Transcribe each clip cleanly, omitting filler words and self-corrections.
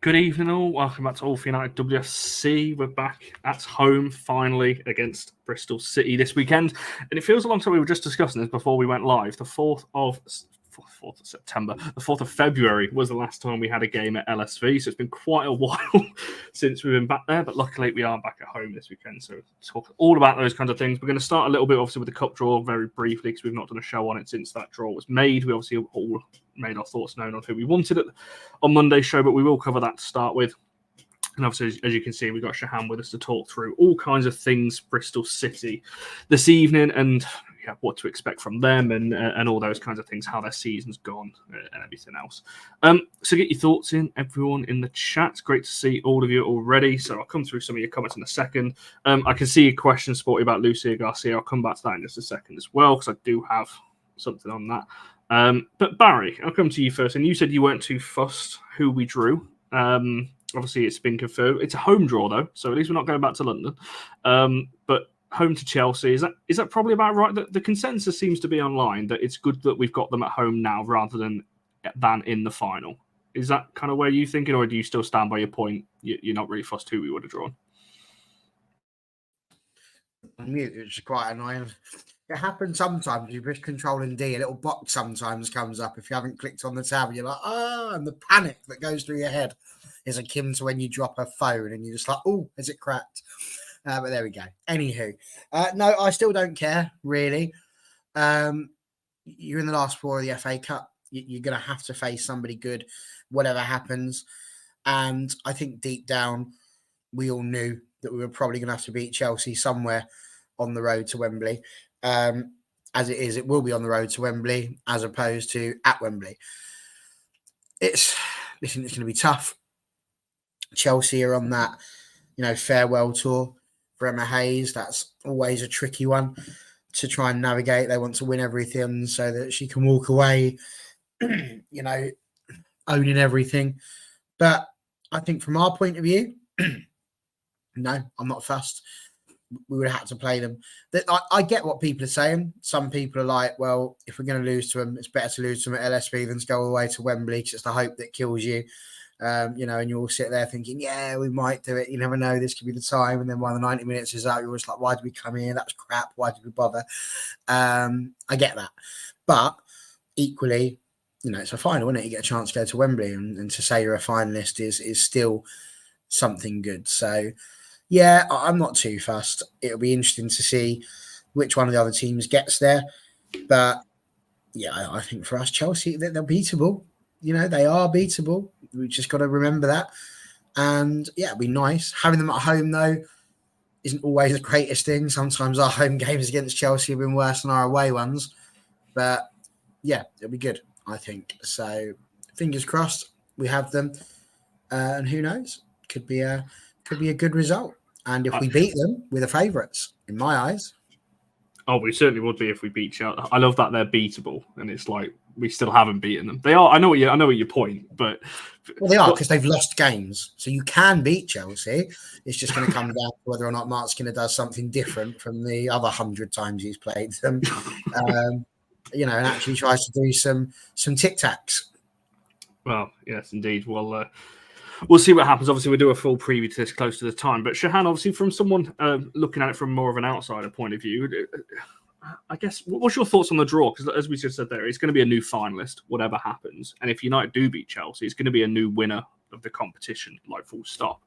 Good evening, all. Welcome back to All for United WFC. We're back at home finally against Bristol City this weekend, and it feels a long time. We were just discussing this before we went live. The 4th of September, the 4th of February was the last time we had a game at LSV, so it's been quite a while since we've been back there, but luckily we are back at home this weekend, so talk all about those kinds of things. We're going to start a little bit, obviously, with the cup draw very briefly, because we've not done a show on it since that draw was made. We obviously all made our thoughts known on who we wanted on Monday's show, but we will cover that to start with. And obviously, as you can see, we've got Shahan with us to talk through all kinds of things Bristol City this evening, and what to expect from them, and all those kinds of things, how their season's gone, and everything else. So get your thoughts in, everyone in the chat. It's great to see all of you already. So I'll come through some of your comments in a second. I can see your question, Sporty, about Lucia Garcia. I'll come back to that in just a second as well, because I do have something on that. But Barry, I'll come to you first. And you said you weren't too fussed who we drew. Obviously, it's been confirmed. It's a home draw, though, so at least we're not going back to London. But home to Chelsea, is that probably about right? The consensus seems to be online that it's good that we've got them at home now rather than in the final. Is that kind of where you're thinking, or do you still stand by your point? You're not really fussed who we would have drawn? Which is quite annoying. It happens sometimes. You push Control and D, a little box sometimes comes up if you haven't clicked on the tab. You're like, and the panic that goes through your head is akin to when you drop a phone and you're just like, oh, is it cracked? But there we go. Anywho, no, I still don't care, really. You're in the last four of the FA Cup. You're going to have to face somebody good, whatever happens. And I think deep down, we all knew that we were probably going to have to beat Chelsea somewhere on the road to Wembley. As it is, it will be on the road to Wembley as opposed to at Wembley. It's going to be tough. Chelsea are on that, farewell tour for Emma Hayes. That's always a tricky one to try and navigate. They want to win everything so that she can walk away, owning everything. But I think from our point of view, no, I'm not fussed. We would have had to play them. I get what people are saying. Some people are like, well, if we're going to lose to them, it's better to lose to them at LSV than to go all the way to Wembley because it's the hope that kills you. And you all sit there thinking, yeah, we might do it. You never know. This could be the time. And then while the 90 minutes is out, you're always like, why did we come here? That was crap. Why did we bother? I get that. But equally, it's a final, isn't it? You get a chance to go to Wembley and to say you're a finalist is still something good. So, yeah, I'm not too fussed. It'll be interesting to see which one of the other teams gets there. But, yeah, I think for us, Chelsea, they're beatable. They are beatable. We've just got to remember that. And, yeah, it'd be nice. Having them at home, though, isn't always the greatest thing. Sometimes our home games against Chelsea have been worse than our away ones. But, yeah, it'll be good, I think. So, fingers crossed, we have them. And who knows? Could be a good result. And if we beat them, we're the favourites, in my eyes. Oh, we certainly would be if we beat Chelsea. I love that they're beatable, and it's like we still haven't beaten them. They are. I know what your point, but they are because they've lost games. So you can beat Chelsea. It's just going to come down to whether or not Mark Skinner does something different from the other 100 times he's played them, and actually tries to do some tic tacs. Well, yes, indeed. Well. We'll see what happens. Obviously, we'll do a full preview to this close to the time. But Shahan, obviously, from someone looking at it from more of an outsider point of view, I guess, what's your thoughts on the draw? Because as we just said there, it's going to be a new finalist, whatever happens. And if United do beat Chelsea, it's going to be a new winner of the competition, like full stop.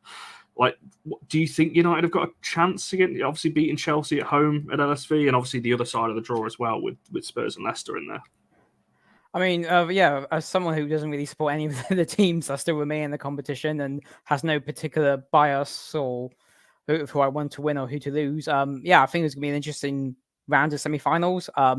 Like, do you think United have got a chance again? Obviously, beating Chelsea at home at LSV, and obviously the other side of the draw as well with Spurs and Leicester in there. I mean, as someone who doesn't really support any of the teams that still remain in the competition and has no particular bias or who I want to win or who to lose, I think it's going to be an interesting round of semi-finals. At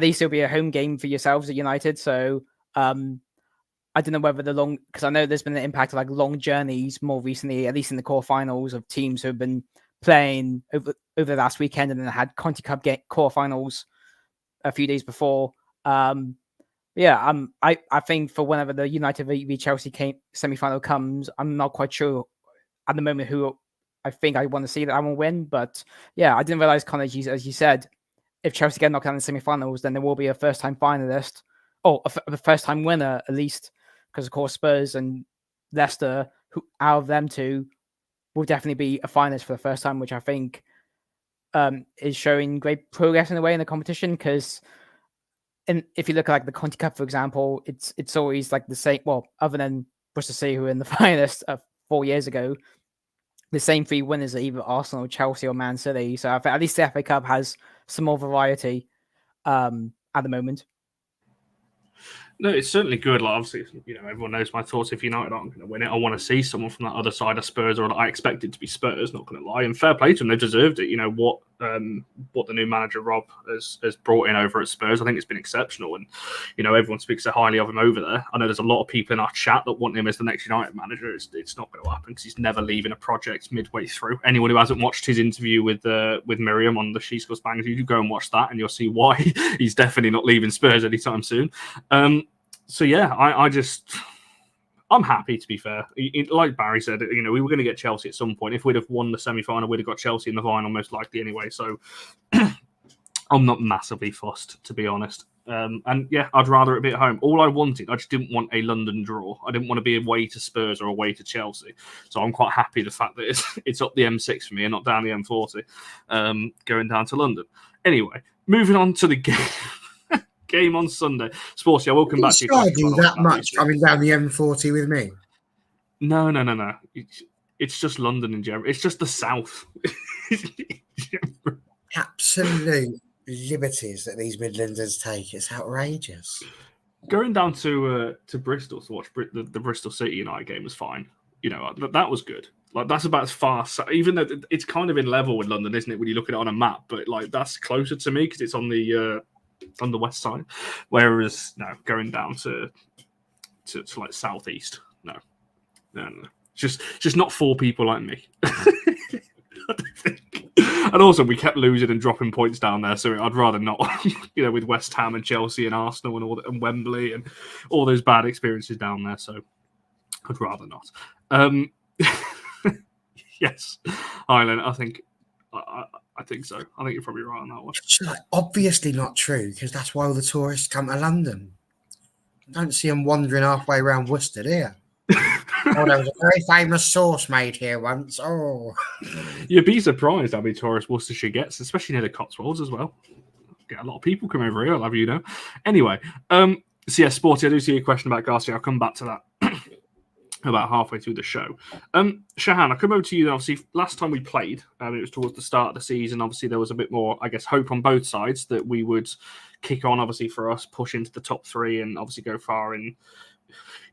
least it'll be a home game for yourselves at United. So I don't know whether because I know there's been an impact of like long journeys more recently, at least in the quarterfinals of teams who have been playing over the last weekend and then had Conti Cup quarterfinals a few days before. I think for whenever the United v Chelsea semi-final comes, I'm not quite sure at the moment who I think I want to see that I will win. But yeah, I didn't realize, Connor, as you said, if Chelsea get knocked out in the semi-finals, then there will be a first-time finalist or a first-time winner at least, because of course Spurs and Leicester, who out of them two, will definitely be a finalist for the first time, which I think is showing great progress in a way in the competition. Because if you look at like the Conti Cup, for example, it's always like the same. Well, other than Bristol City, who were in the finalists 4 years ago, the same 3 winners are either Arsenal, Chelsea, or Man City. So at least the FA Cup has some more variety at the moment. No, it's certainly good. Like, obviously, everyone knows my thoughts. If United aren't going to win it, I want to see someone from that other side of Spurs, or I expect it to be Spurs. Not going to lie, and fair play to them; they deserved it. What the new manager Rob has brought in over at Spurs, I think it's been exceptional. And everyone speaks so highly of him over there. I know there's a lot of people in our chat that want him as the next United manager. It's not going to happen because he's never leaving a project midway through. Anyone who hasn't watched his interview with Miriam on the She Scores Bangers, you go and watch that, and you'll see why he's definitely not leaving Spurs anytime soon. So yeah, I'm happy, to be fair. Like Barry said, we were going to get Chelsea at some point. If we'd have won the semi-final, we'd have got Chelsea in the final most likely anyway. So I'm not massively fussed, to be honest. And yeah, I'd rather it be at home. All I wanted, I just didn't want a London draw. I didn't want to be away to Spurs or away to Chelsea. So I'm quite happy the fact that it's up the M6 for me and not down the M40, going down to London. Anyway, moving on to the game. Game on Sunday. Sportsy, I will come back to you. You that much coming down the M40 with me? No. It's just London in general. It's just the south. Absolute liberties that these Midlanders take. It's outrageous. Going down to Bristol to watch the Bristol City United game was fine. That was good. Like, that's about as far. Even though it's kind of in level with London, isn't it? When you look at it on a map, but like that's closer to me because it's on the west side, whereas going down to like southeast, no, just not for people like me. And also we kept losing and dropping points down there, so I'd rather not. With West Ham and Chelsea and Arsenal and Wembley and all those bad experiences down there, so I'd rather not. Yes, Ireland. I think so. I think you're probably right on that one. It's obviously not true because that's why all the tourists come to London. I don't see them wandering halfway around Worcester, do you? Oh, there was a very famous sauce made here once. Oh, you'd be surprised how many tourists Worcestershire gets, especially near the Cotswolds as well. Get a lot of people come over here. I'll have you know. Anyway, so yeah, Sporty, I do see a question about Garcia. I'll come back to that about halfway through the show. Shahan, I'll come over to you. Obviously, last time we played, it was towards the start of the season. Obviously, there was a bit more, I guess, hope on both sides that we would kick on, obviously, for us, push into the top 3 and obviously go far in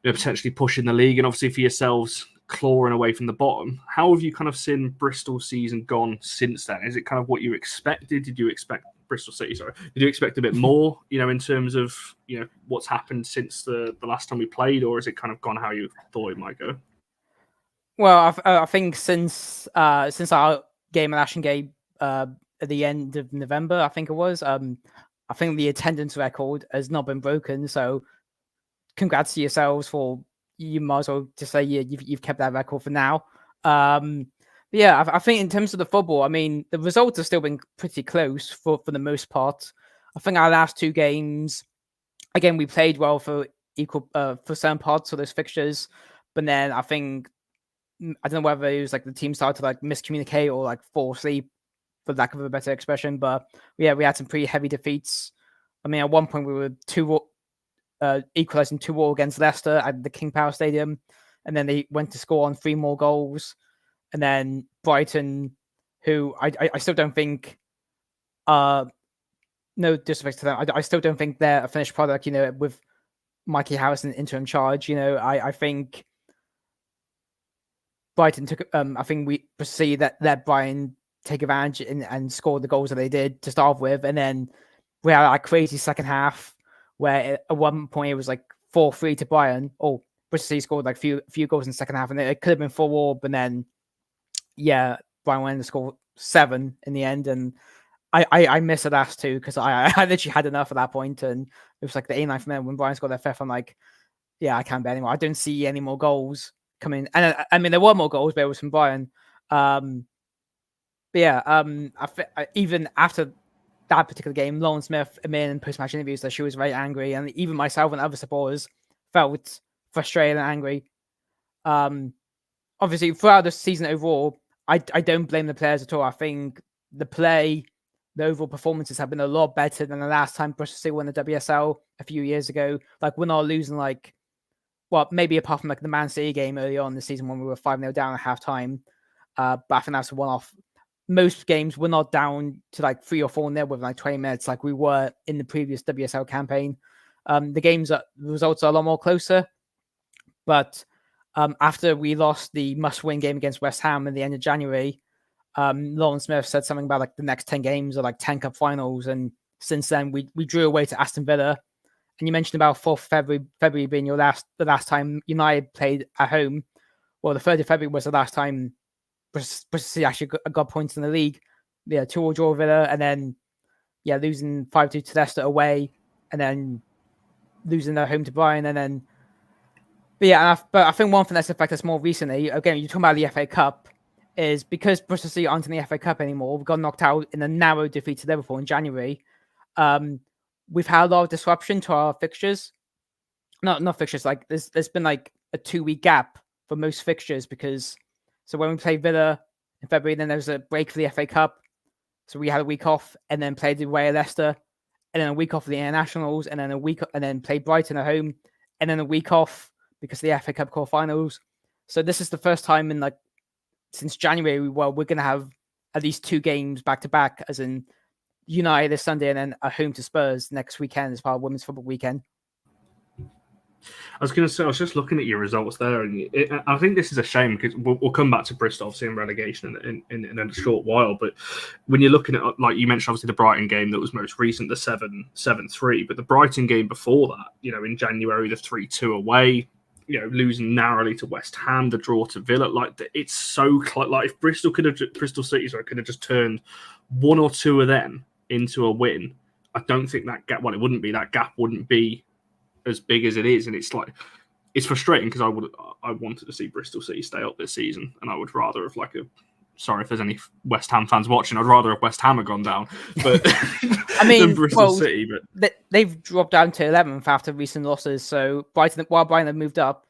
potentially pushing the league. And obviously for yourselves, clawing away from the bottom. How have you kind of seen Bristol season gone since then? Is it kind of what you expected? Did you expect Bristol City, sorry. Did you expect a bit more, in terms of, what's happened since the last time we played, or is it kind of gone how you thought it might go? Well, I think since our game at Ashingate at the end of November, I think it was, I think the attendance record has not been broken. So congrats to yourselves for, you might as well just say you've kept that record for now. Yeah, I think in terms of the football, I mean, the results have still been pretty close for the most part. I think our last 2 games, again, we played well for certain parts of those fixtures, but then I think, I don't know whether it was like the team started to like miscommunicate or like fall asleep, for lack of a better expression. But yeah, we had some pretty heavy defeats. I mean, at one point we were equalizing 2-2 against Leicester at the King Power Stadium, and then they went to score on 3 more goals. And then Brighton, who I still don't think, no disrespect to them, I still don't think they're a finished product, with Mikey Harrison interim charge. I think Brighton took, I think we see that Brighton take advantage and score the goals that they did to start with. And then we had a crazy second half where at one point it was like 4-3 to Brighton. Oh, Bristol City scored like few goals in the second half, and it could have been 4-4, but then yeah, Brian went to score 7 in the end, and I missed the last 2 because I literally had enough at that point, and it was like the 89th minute when Brian scored their 5th. I'm like, yeah, I can't bet anymore. I don't see any more goals coming, and I mean there were more goals, but it was from Brian. But yeah, even after that particular game, Lauren Smith, in post-match interviews, that she was very angry, and even myself and other supporters felt frustrated and angry. Obviously, throughout the season overall, I don't blame the players at all. I think the overall performances have been a lot better than the last time Bristol City won the WSL a few years ago. Like, we're not losing, like, well, maybe apart from like the Man City game early on in the season when we were 5-0 down at halftime. But I think that's a one-off. Most games we're not down to like 3 or 4-0 with like 20 minutes like we were in the previous WSL campaign. The results are a lot more closer. But after we lost the must-win game against West Ham at the end of January, Lauren Smith said something about like the next 10 games are like 10 cup finals. And since then, we drew away to Aston Villa. And you mentioned about 4th February being the last time United played at home. Well, the 3rd of February was the last time Bristol City actually got points in the league. Yeah, 2-2 draw Villa, and then losing 5-2 to Leicester away, and then losing their home to Brighton, and then. But I think one thing that's affected us more recently, again, you're talking about the FA Cup, is because Bristol City aren't in the FA Cup anymore. We got knocked out in a narrow defeat to Liverpool in January. We've had a lot of disruption to our fixtures. Not fixtures. Like there's been like a 2-week gap for most fixtures because when we played Villa in February, then there was a break for the FA Cup, so we had a week off, and then played away at Leicester, and then a week off for the internationals, and then played Brighton at home, and then a week off because of the FA Cup quarterfinals. So this is the first time in since January we're going to have at least 2 games back to back, as in United this Sunday and then a home to Spurs next weekend as part of Women's Football Weekend. I was going to say, I was just looking at your results there, and I think this is a shame because we'll come back to Bristol, obviously, in relegation in a short while. But when you're looking at, like you mentioned, obviously the Brighton game that was most recent, the 7-3, but the Brighton game before that, in January, the 3-2 away, losing narrowly to West Ham, the draw to Villa, it's so close. Like if Bristol City could have just turned 1 or 2 of them into a win, I don't think that gap. Well, that gap wouldn't be as big as it is, and it's frustrating because I wanted to see Bristol City stay up this season, and I would rather have sorry if there's any West Ham fans watching, I'd rather have West Ham have gone down, but I mean, than Bristol City. But they've dropped down to 11th after recent losses. So while Brighton have moved up,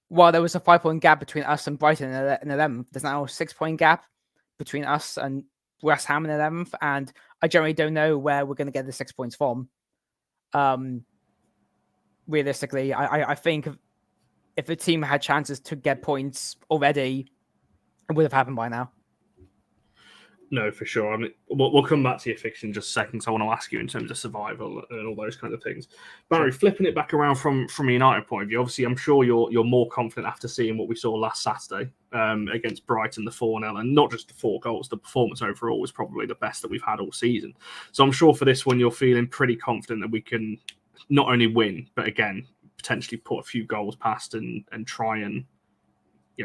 while there was a 5-point gap between us and Brighton in 11th, there's now a 6-point gap between us and West Ham in 11th, and I generally don't know where we're going to get the 6 points from. Realistically, I think if a team had chances to get points already, it would have happened by now. No, for sure. I mean, we'll come back to your fixing in just a second. So I want to ask you in terms of survival and all those kind of things. Barry, flipping it back around from a United point of view, obviously, I'm sure you're more confident after seeing what we saw last Saturday against Brighton, the 4-0, and not just the 4 goals. The performance overall was probably the best that we've had all season. So I'm sure for this one, you're feeling pretty confident that we can not only win, but again, potentially put a few goals past and try and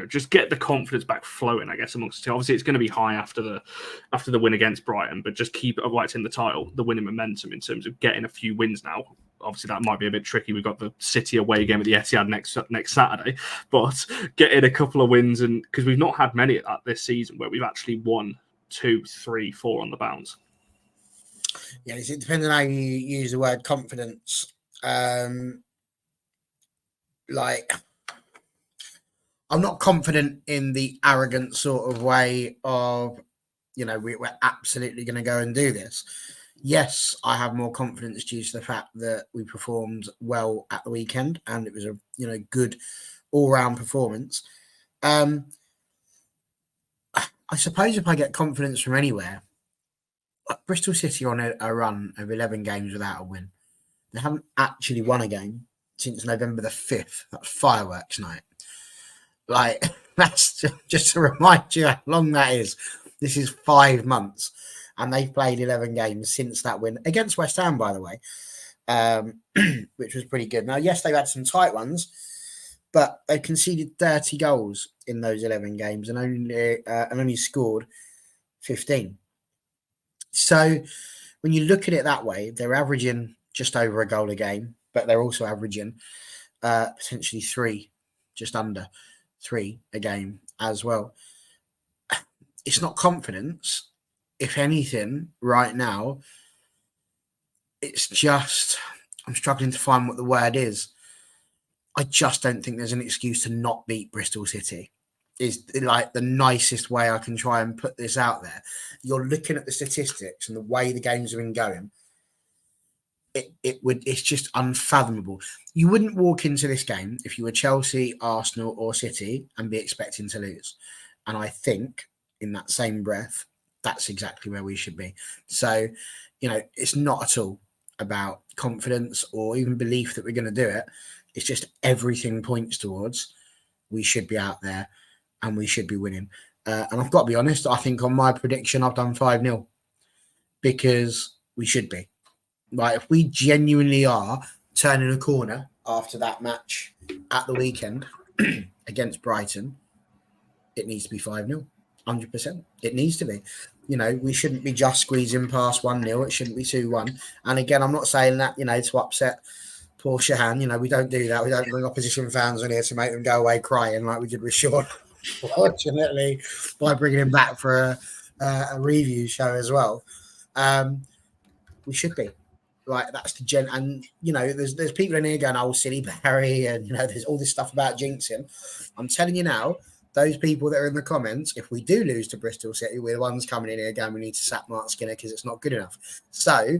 just get the confidence back flowing, I guess, amongst the team. Obviously, it's going to be high after the win against Brighton, but just keep it like in the title, the winning momentum in terms of getting a few wins now. Obviously, that might be a bit tricky. We've got the City away game at the Etihad next Saturday, but getting a couple of wins, and because we've not had many at that this season where we've actually won 2, 3, 4 on the bounce. Yeah, it depends on how you use the word confidence. I'm not confident in the arrogant sort of way of, we're absolutely going to go and do this. Yes, I have more confidence due to the fact that we performed well at the weekend and it was a good all-round performance. I suppose if I get confidence from anywhere, Bristol City are on a run of 11 games without a win. They haven't actually won a game since November the 5th. That's fireworks night. That's just to remind you how long that is. This is 5 months, and they've played 11 games since that win against West Ham, by the way, which was pretty good. Now, yes, they've had some tight ones, but they conceded 30 goals in those 11 games and only scored 15. So when you look at it that way, they're averaging just over a goal a game, but they're also averaging potentially 3, just under 3 a game as well. It's not confidence. If anything, right now, it's just, I'm struggling to find what the word is. I just don't think there's an excuse to not beat Bristol City. Is like the nicest way I can try and put this out there. You're looking at the statistics and the way the games have been going. It's just unfathomable. You wouldn't walk into this game if you were Chelsea, Arsenal, or City and be expecting to lose. And I think in that same breath, that's exactly where we should be. So, it's not at all about confidence or even belief that we're going to do it. It's just everything points towards we should be out there and we should be winning. And I've got to be honest, I think on my prediction, I've done 5-0 because we should be. Like, if we genuinely are turning a corner after that match at the weekend against Brighton, it needs to be 5-0, 100%. It needs to be. We shouldn't be just squeezing past 1-0. It shouldn't be 2-1. And again, I'm not saying that, to upset poor Shahan. We don't do that. We don't bring opposition fans on here to make them go away crying like we did with Shahan, fortunately, by bringing him back for a review show as well. We should be. Like, that's the gen, and there's people in here going, "Oh, silly Barry," and there's all this stuff about jinxing. I'm telling you now, those people that are in the comments, if we do lose to Bristol City, we're the ones coming in here going, "We need to sack Mark Skinner because it's not good enough." So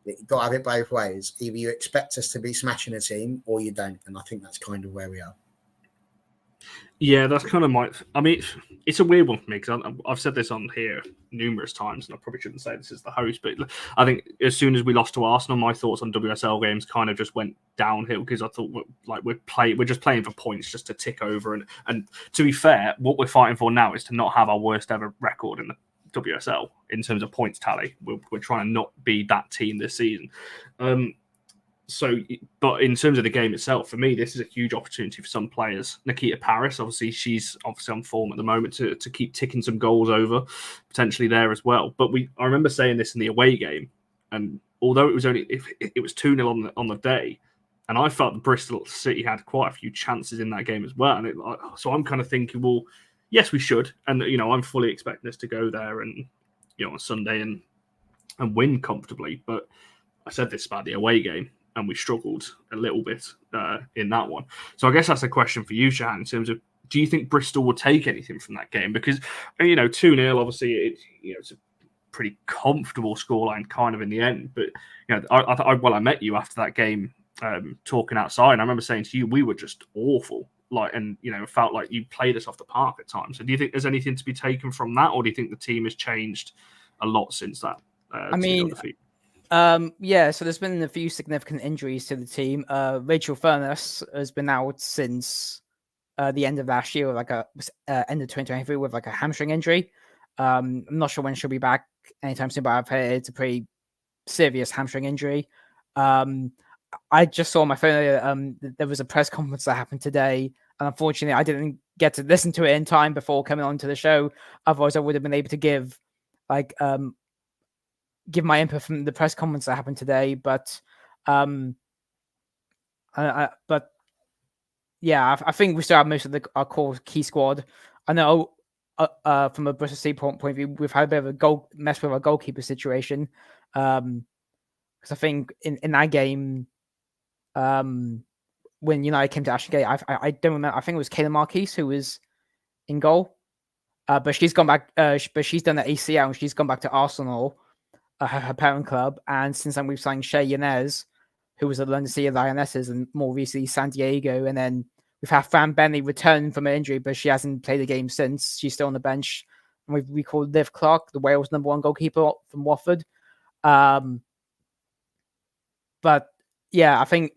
you've got to have it both ways. Either you expect us to be smashing a team, or you don't, and I think that's kind of where we are. Yeah, that's kind of it's a weird one for me because I've said this on here numerous times, and I probably shouldn't say this as the host, but I think as soon as we lost to Arsenal, my thoughts on WSL games kind of just went downhill because I thought we're just playing for points just to tick over, and to be fair, what we're fighting for now is to not have our worst ever record in the WSL in terms of points tally. We're trying to not be that team this season. But in terms of the game itself, for me, this is a huge opportunity for some players. Nikita Paris, obviously, she's on form at the moment to keep ticking some goals over, potentially there as well. But I remember saying this in the away game, and although it was 2-0 on the day, and I felt that Bristol City had quite a few chances in that game as well. And so I'm kind of thinking, well, yes, we should, and I'm fully expecting us to go there and on Sunday and win comfortably. But I said this about the away game, and we struggled a little bit in that one. So I guess that's a question for you, Shahan, in terms of, do you think Bristol will take anything from that game? Because 2-0, obviously, it's a pretty comfortable scoreline kind of in the end. But I met you after that game talking outside, and I remember saying to you, we were just awful. Felt like you played us off the park at times. So do you think there's anything to be taken from that, or do you think the team has changed a lot since that? So there's been a few significant injuries to the team. Rachel Furness has been out since the end of last year, end of 2023 with a hamstring injury. I'm not sure when she'll be back anytime soon, but I've heard it's a pretty serious hamstring injury. I just saw on my phone there was a press conference that happened today, and unfortunately I didn't get to listen to it in time before coming on to the show. Otherwise I would have been able to give my input from the press conference that happened today, but I think we still have most of our core key squad. I know from a Bristol City point of view, we've had a bit of a mess with our goalkeeper situation, because I think in that game, when United came to Ashton Gate, I don't remember. I think it was Kayla Marquise who was in goal, but she's gone back. But she's done the ACL and she's gone back to Arsenal, her parent club. And since then, we've signed Shay Yanez, who was at London City Lionesses, and more recently San Diego. And then we've had Fran Bentley return from an injury, but she hasn't played a game since. She's still on the bench. And we've recalled Liv Clark, the Wales #1 goalkeeper from Watford. But yeah, I think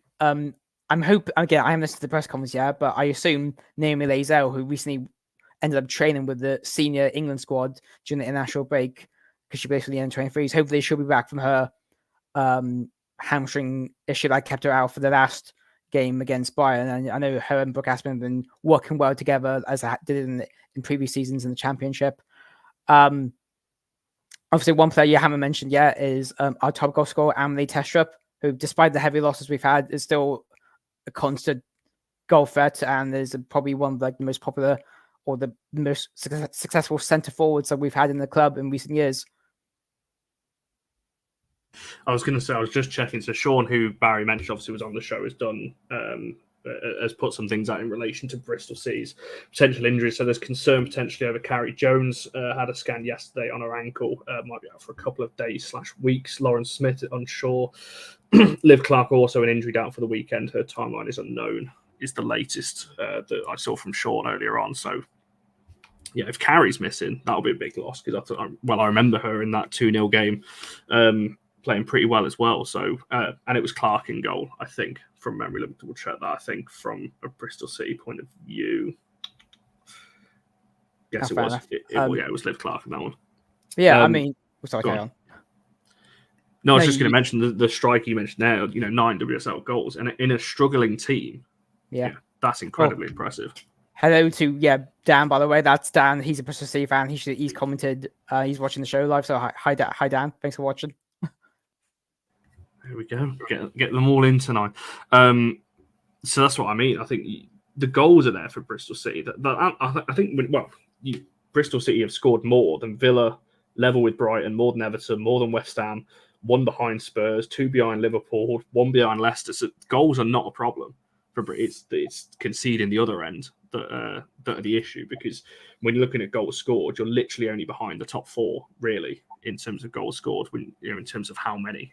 I'm hoping, again, I haven't listened to the press conference yet, but I assume Naomi Lazell, who recently ended up training with the senior England squad during the international break, because she basically in 23s, hopefully she'll be back from her hamstring issue that kept her out for the last game against Bayern. And I know her and Brooke Aspen have been working well together, as I did in previous seasons in the Championship. Obviously, one player you haven't mentioned yet is our top goal scorer, Amelie Testrup, who, despite the heavy losses we've had, is still a constant goal threat, and is probably one of the most popular or the most successful centre forwards that we've had in the club in recent years. I was going to say, I was just checking. So Sean, who Barry mentioned, obviously was on the show, has done has put some things out in relation to Bristol City's potential injuries. So there's concern potentially over Carrie Jones. Had a scan yesterday on her ankle. Might be out for a couple of days/weeks. Lauren Smith unsure. Liv Clark also an injury down for the weekend. Her timeline is unknown. Is the latest that I saw from Shahan earlier on. So yeah, if Carrie's missing, that'll be a big loss because I remember her in that 2-0 game. Playing pretty well as well. So, and it was Clark in goal, I think, from memory. Let me double check that. I think from a Bristol City point of view. Yes, it was. Yeah, it was Liv Clark in that one. Yeah, I mean, sorry, carry on. No, I was just going to mention the strike you mentioned there, 9 WSL goals. And in a struggling team, yeah that's incredibly impressive. Hello to Dan, by the way. That's Dan. He's a Bristol City fan. He's commented. He's watching the show live. So hi Dan. Thanks for watching. Here we go. Get them all in tonight. So that's what I mean. I think the goals are there for Bristol City. I think Bristol City have scored more than Villa, level with Brighton, more than Everton, more than West Ham, 1 behind Spurs, 2 behind Liverpool, 1 behind Leicester. So goals are not a problem for Britain. It's conceding the other end that are the issue, because when you're looking at goals scored, you're literally only behind the top 4 really in terms of goals scored. When in terms of how many.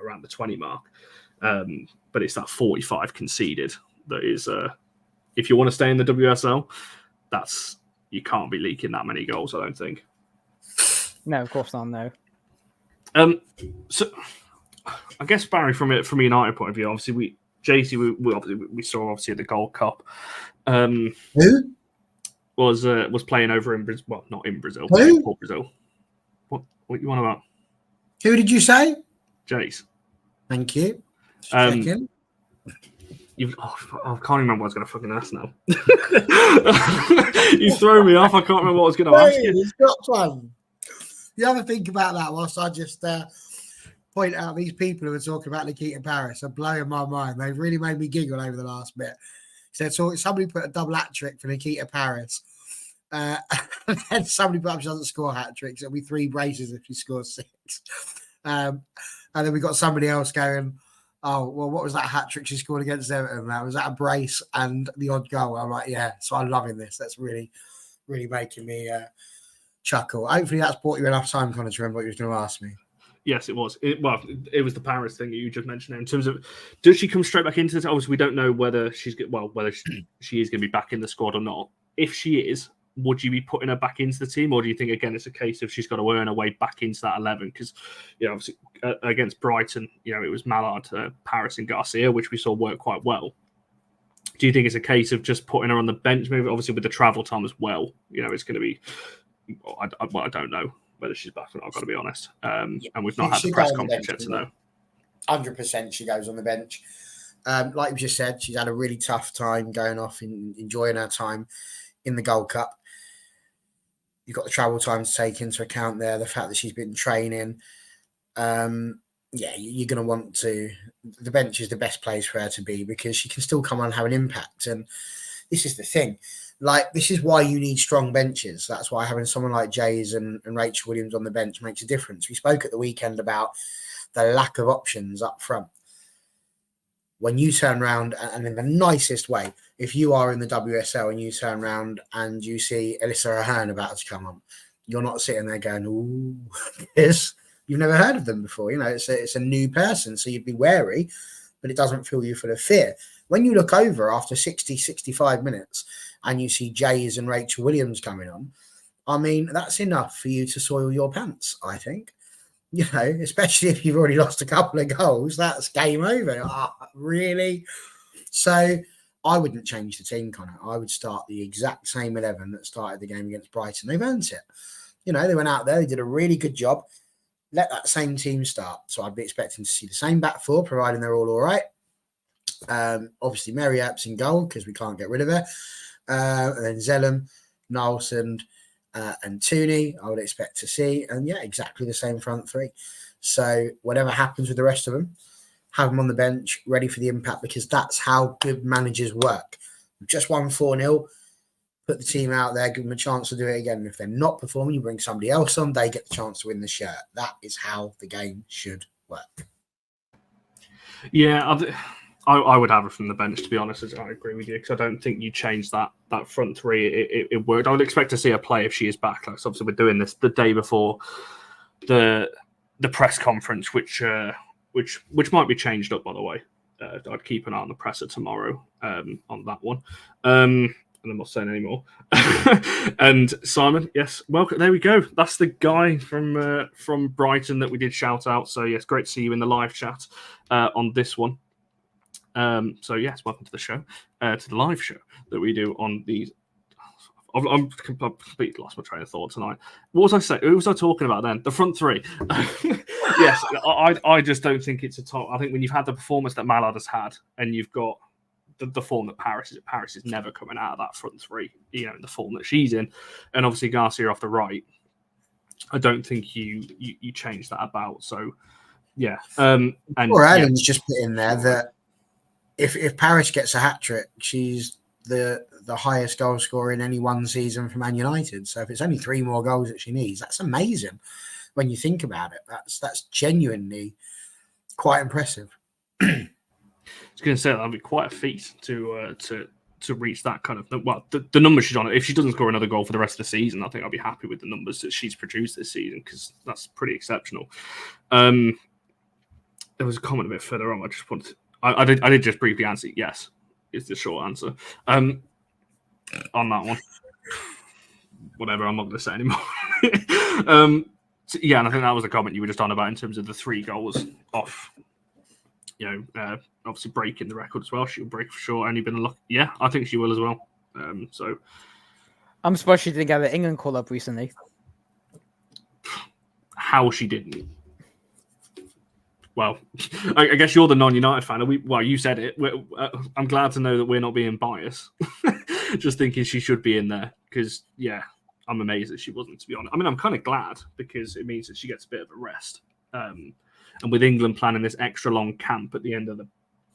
Around the 20 mark, but it's that 45 conceded that is. If you want to stay in the WSL, you can't be leaking that many goals. I don't think. No, of course not. No. So I guess Barry, from a United point of view, obviously we saw at the Gold Cup. Who was playing over in Brazil? Well, not in Brazil, Who? in Brazil. What you want about? Who did you say? Jace. Thank you. Checking. I can't remember what I was going to fucking ask now. You throw me off. I can't remember what I was going to ask you. It's got one. You have a think about that whilst I just point out these people who are talking about Nikita Paris are blowing my mind. They've really made me giggle over the last bit. So somebody put a double hat trick for Nikita Paris. And then somebody put up she doesn't score hat tricks. It'll be 3 braces if she scores 6. And then we got somebody else going, oh, well, what was that hat trick she scored against Everton? Was that a brace and the odd goal? I'm like, yeah. So I'm loving this. That's really, really making me chuckle. Hopefully that's bought you enough time, Connor, to remember what you were going to ask me. Yes, it was. It was the Paris thing that you just mentioned there. In terms of, does she come straight back into this? Obviously, we don't know whether she is going to be back in the squad or not. If she is, would you be putting her back into the team, or do you think again it's a case of she's got to earn her way back into that 11? Because obviously against Brighton, it was Mallard, Paris, and Garcia, which we saw work quite well. Do you think it's a case of just putting her on the bench? Maybe obviously with the travel time as well. It's going to be. I don't know whether she's back or not. I've got to be honest. And we've not had the press conference yet to know. 100% she goes on the bench. Like you just said, she's had a really tough time going off and enjoying her time in the Gold Cup. You've got the travel time to take into account there, the fact that she's been training. You're going to want to. The bench is the best place for her to be because she can still come on and have an impact. And this is the thing. This is why you need strong benches. That's why having someone like Jays and Rachel Williams on the bench makes a difference. We spoke at the weekend about the lack of options up front. When you turn around, and in the nicest way, if you are in the WSL and you turn around and you see Alyssa Ahern about to come on, you're not sitting there going, ooh, this. You've never heard of them before. It's a new person, so you'd be wary, but it doesn't fill you full of fear. When you look over after 60, 65 minutes and you see Jays and Rachel Williams coming on, I mean, that's enough for you to soil your pants, I think. Especially if you've already lost a couple of goals, that's game over. Really? So I wouldn't change the team, Connor. I would start the exact same 11 that started the game against Brighton. They've earned it. They went out there, they did a really good job. Let that same team start. So I'd be expecting to see the same back 4, providing they're all right. Obviously, Mary Earps in goal because we can't get rid of her. And then Zellum, Nielsen, and Tooney, I would expect to see. And exactly the same front 3. So whatever happens with the rest of them, have them on the bench, ready for the impact, because that's how good managers work. We've just won 4-0, put the team out there, give them a chance to do it again. And if they're not performing, you bring somebody else on, they get the chance to win the shirt. That is how the game should work. Yeah, I would have her from the bench, to be honest. I agree with you, because I don't think you change that front three. It worked. I would expect to see her play if she is back. Like, so obviously, we're doing this the day before the press conference, which might be changed up, by the way. I'd keep an eye on the presser tomorrow on that one. And I'm not saying anymore. And Simon, yes, welcome. There we go. That's the guy from Brighton that we did shout out. So yes, great to see you in the live chat on this one. So yes, welcome to the show, to the live show that we do on these. I've completely lost my train of thought tonight. What was I saying? Who was I talking about then? The front three. Yes, I just don't think it's a top. I think when you've had the performance that Mallard has had, and you've got the form that Paris is never coming out of that front three, in the form that she's in, and obviously Garcia off the right, I don't think you change that about. So yeah, and Erling's just put in there that if Paris gets a hat trick, she's the highest goal scorer in any one season for Man United. So if it's only 3 more goals that she needs, that's amazing when you think about it. That's genuinely quite impressive. I was going to say that'd be quite a feat to reach that kind of the numbers she's on. If she doesn't score another goal for the rest of the season, I think I'll be happy with the numbers that she's produced this season, because that's pretty exceptional. There was a comment a bit further on. I just wanted I did just briefly answer yes. Is the short answer on that one. Whatever, I'm not going to say anymore. So, yeah, and I think that was the comment you were just on about in terms of the 3 goals off. Obviously breaking the record as well. She'll break for sure. Only been lucky. Yeah, I think she will as well. So I'm surprised she didn't get the England call up recently. How she didn't. Well, I guess you're the non-United fan. You said it. I'm glad to know that we're not being biased. Just thinking she should be in there, because, yeah, I'm amazed that she wasn't, to be honest. I mean, I'm kind of glad, because it means that she gets a bit of a rest. And with England planning this extra long camp at the end of the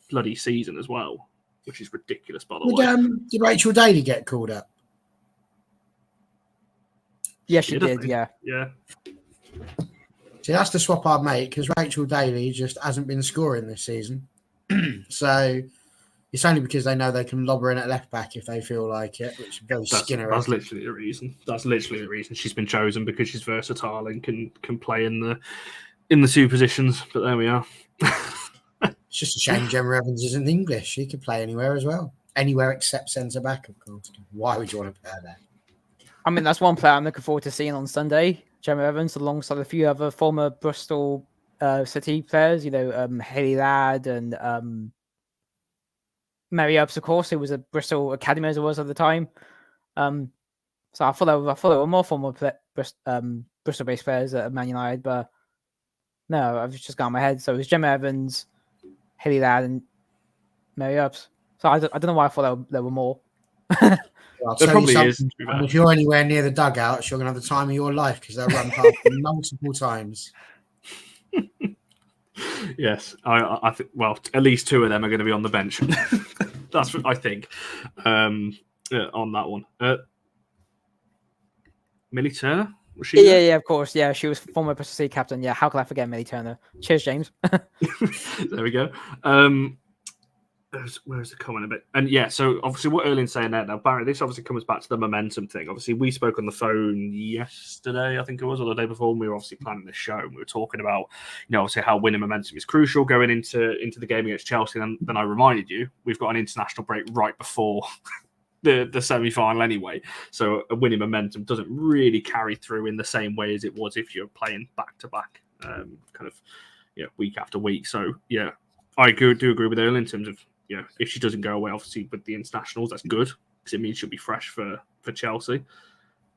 bloody season as well, which is ridiculous, by the way. Did Rachel Daly get called up? Yeah, she did, yeah. Yeah. See, that's the swap I'd make, because Rachel Daly just hasn't been scoring this season. So it's only because they know they can lob her in at left back if they feel like it, which is very Skinner. That's literally the reason. That's literally the reason she's been chosen, because she's versatile and can play in the 2 positions. But there we are. It's just a shame Gemma Evans isn't English. She could play anywhere as well. Anywhere except centre back, of course. Why would you want to play her there? I mean, that's one player I'm looking forward to seeing on Sunday. Gemma Evans, alongside a few other former Bristol City players, Haley Ladd and Mary Earps, of course, who was at Bristol Academy as it was at the time. So I thought there were more former Bristol-based players at Man United, but no, I've just got in my head. So it was Gemma Evans, Haley Ladd, and Mary Earps. So I don't know why I thought there were more. Well, there probably is. If you're anywhere near the dugouts, you're going to have the time of your life, because they'll run past multiple times. Yes, I think. Well, at least 2 of them are going to be on the bench. That's what I think. On that one, Millie Turner. Was she? Yeah, of course. Yeah, she was former Bristol City captain. Yeah, how could I forget Millie Turner? Cheers, James. There we go. Where's the comment a bit? And yeah, so obviously what Erling's saying there now, Barry, this obviously comes back to the momentum thing. Obviously, we spoke on the phone yesterday, I think it was, or the day before, and we were obviously planning this show, and we were talking about, obviously how winning momentum is crucial going into the game against Chelsea. And then I reminded you, we've got an international break right before the semi-final anyway. So a winning momentum doesn't really carry through in the same way as it was if you're playing back-to-back, week after week. So, yeah, I do agree with Erling in terms of, if she doesn't go away, obviously, with the internationals, that's good, because it means she'll be fresh for Chelsea.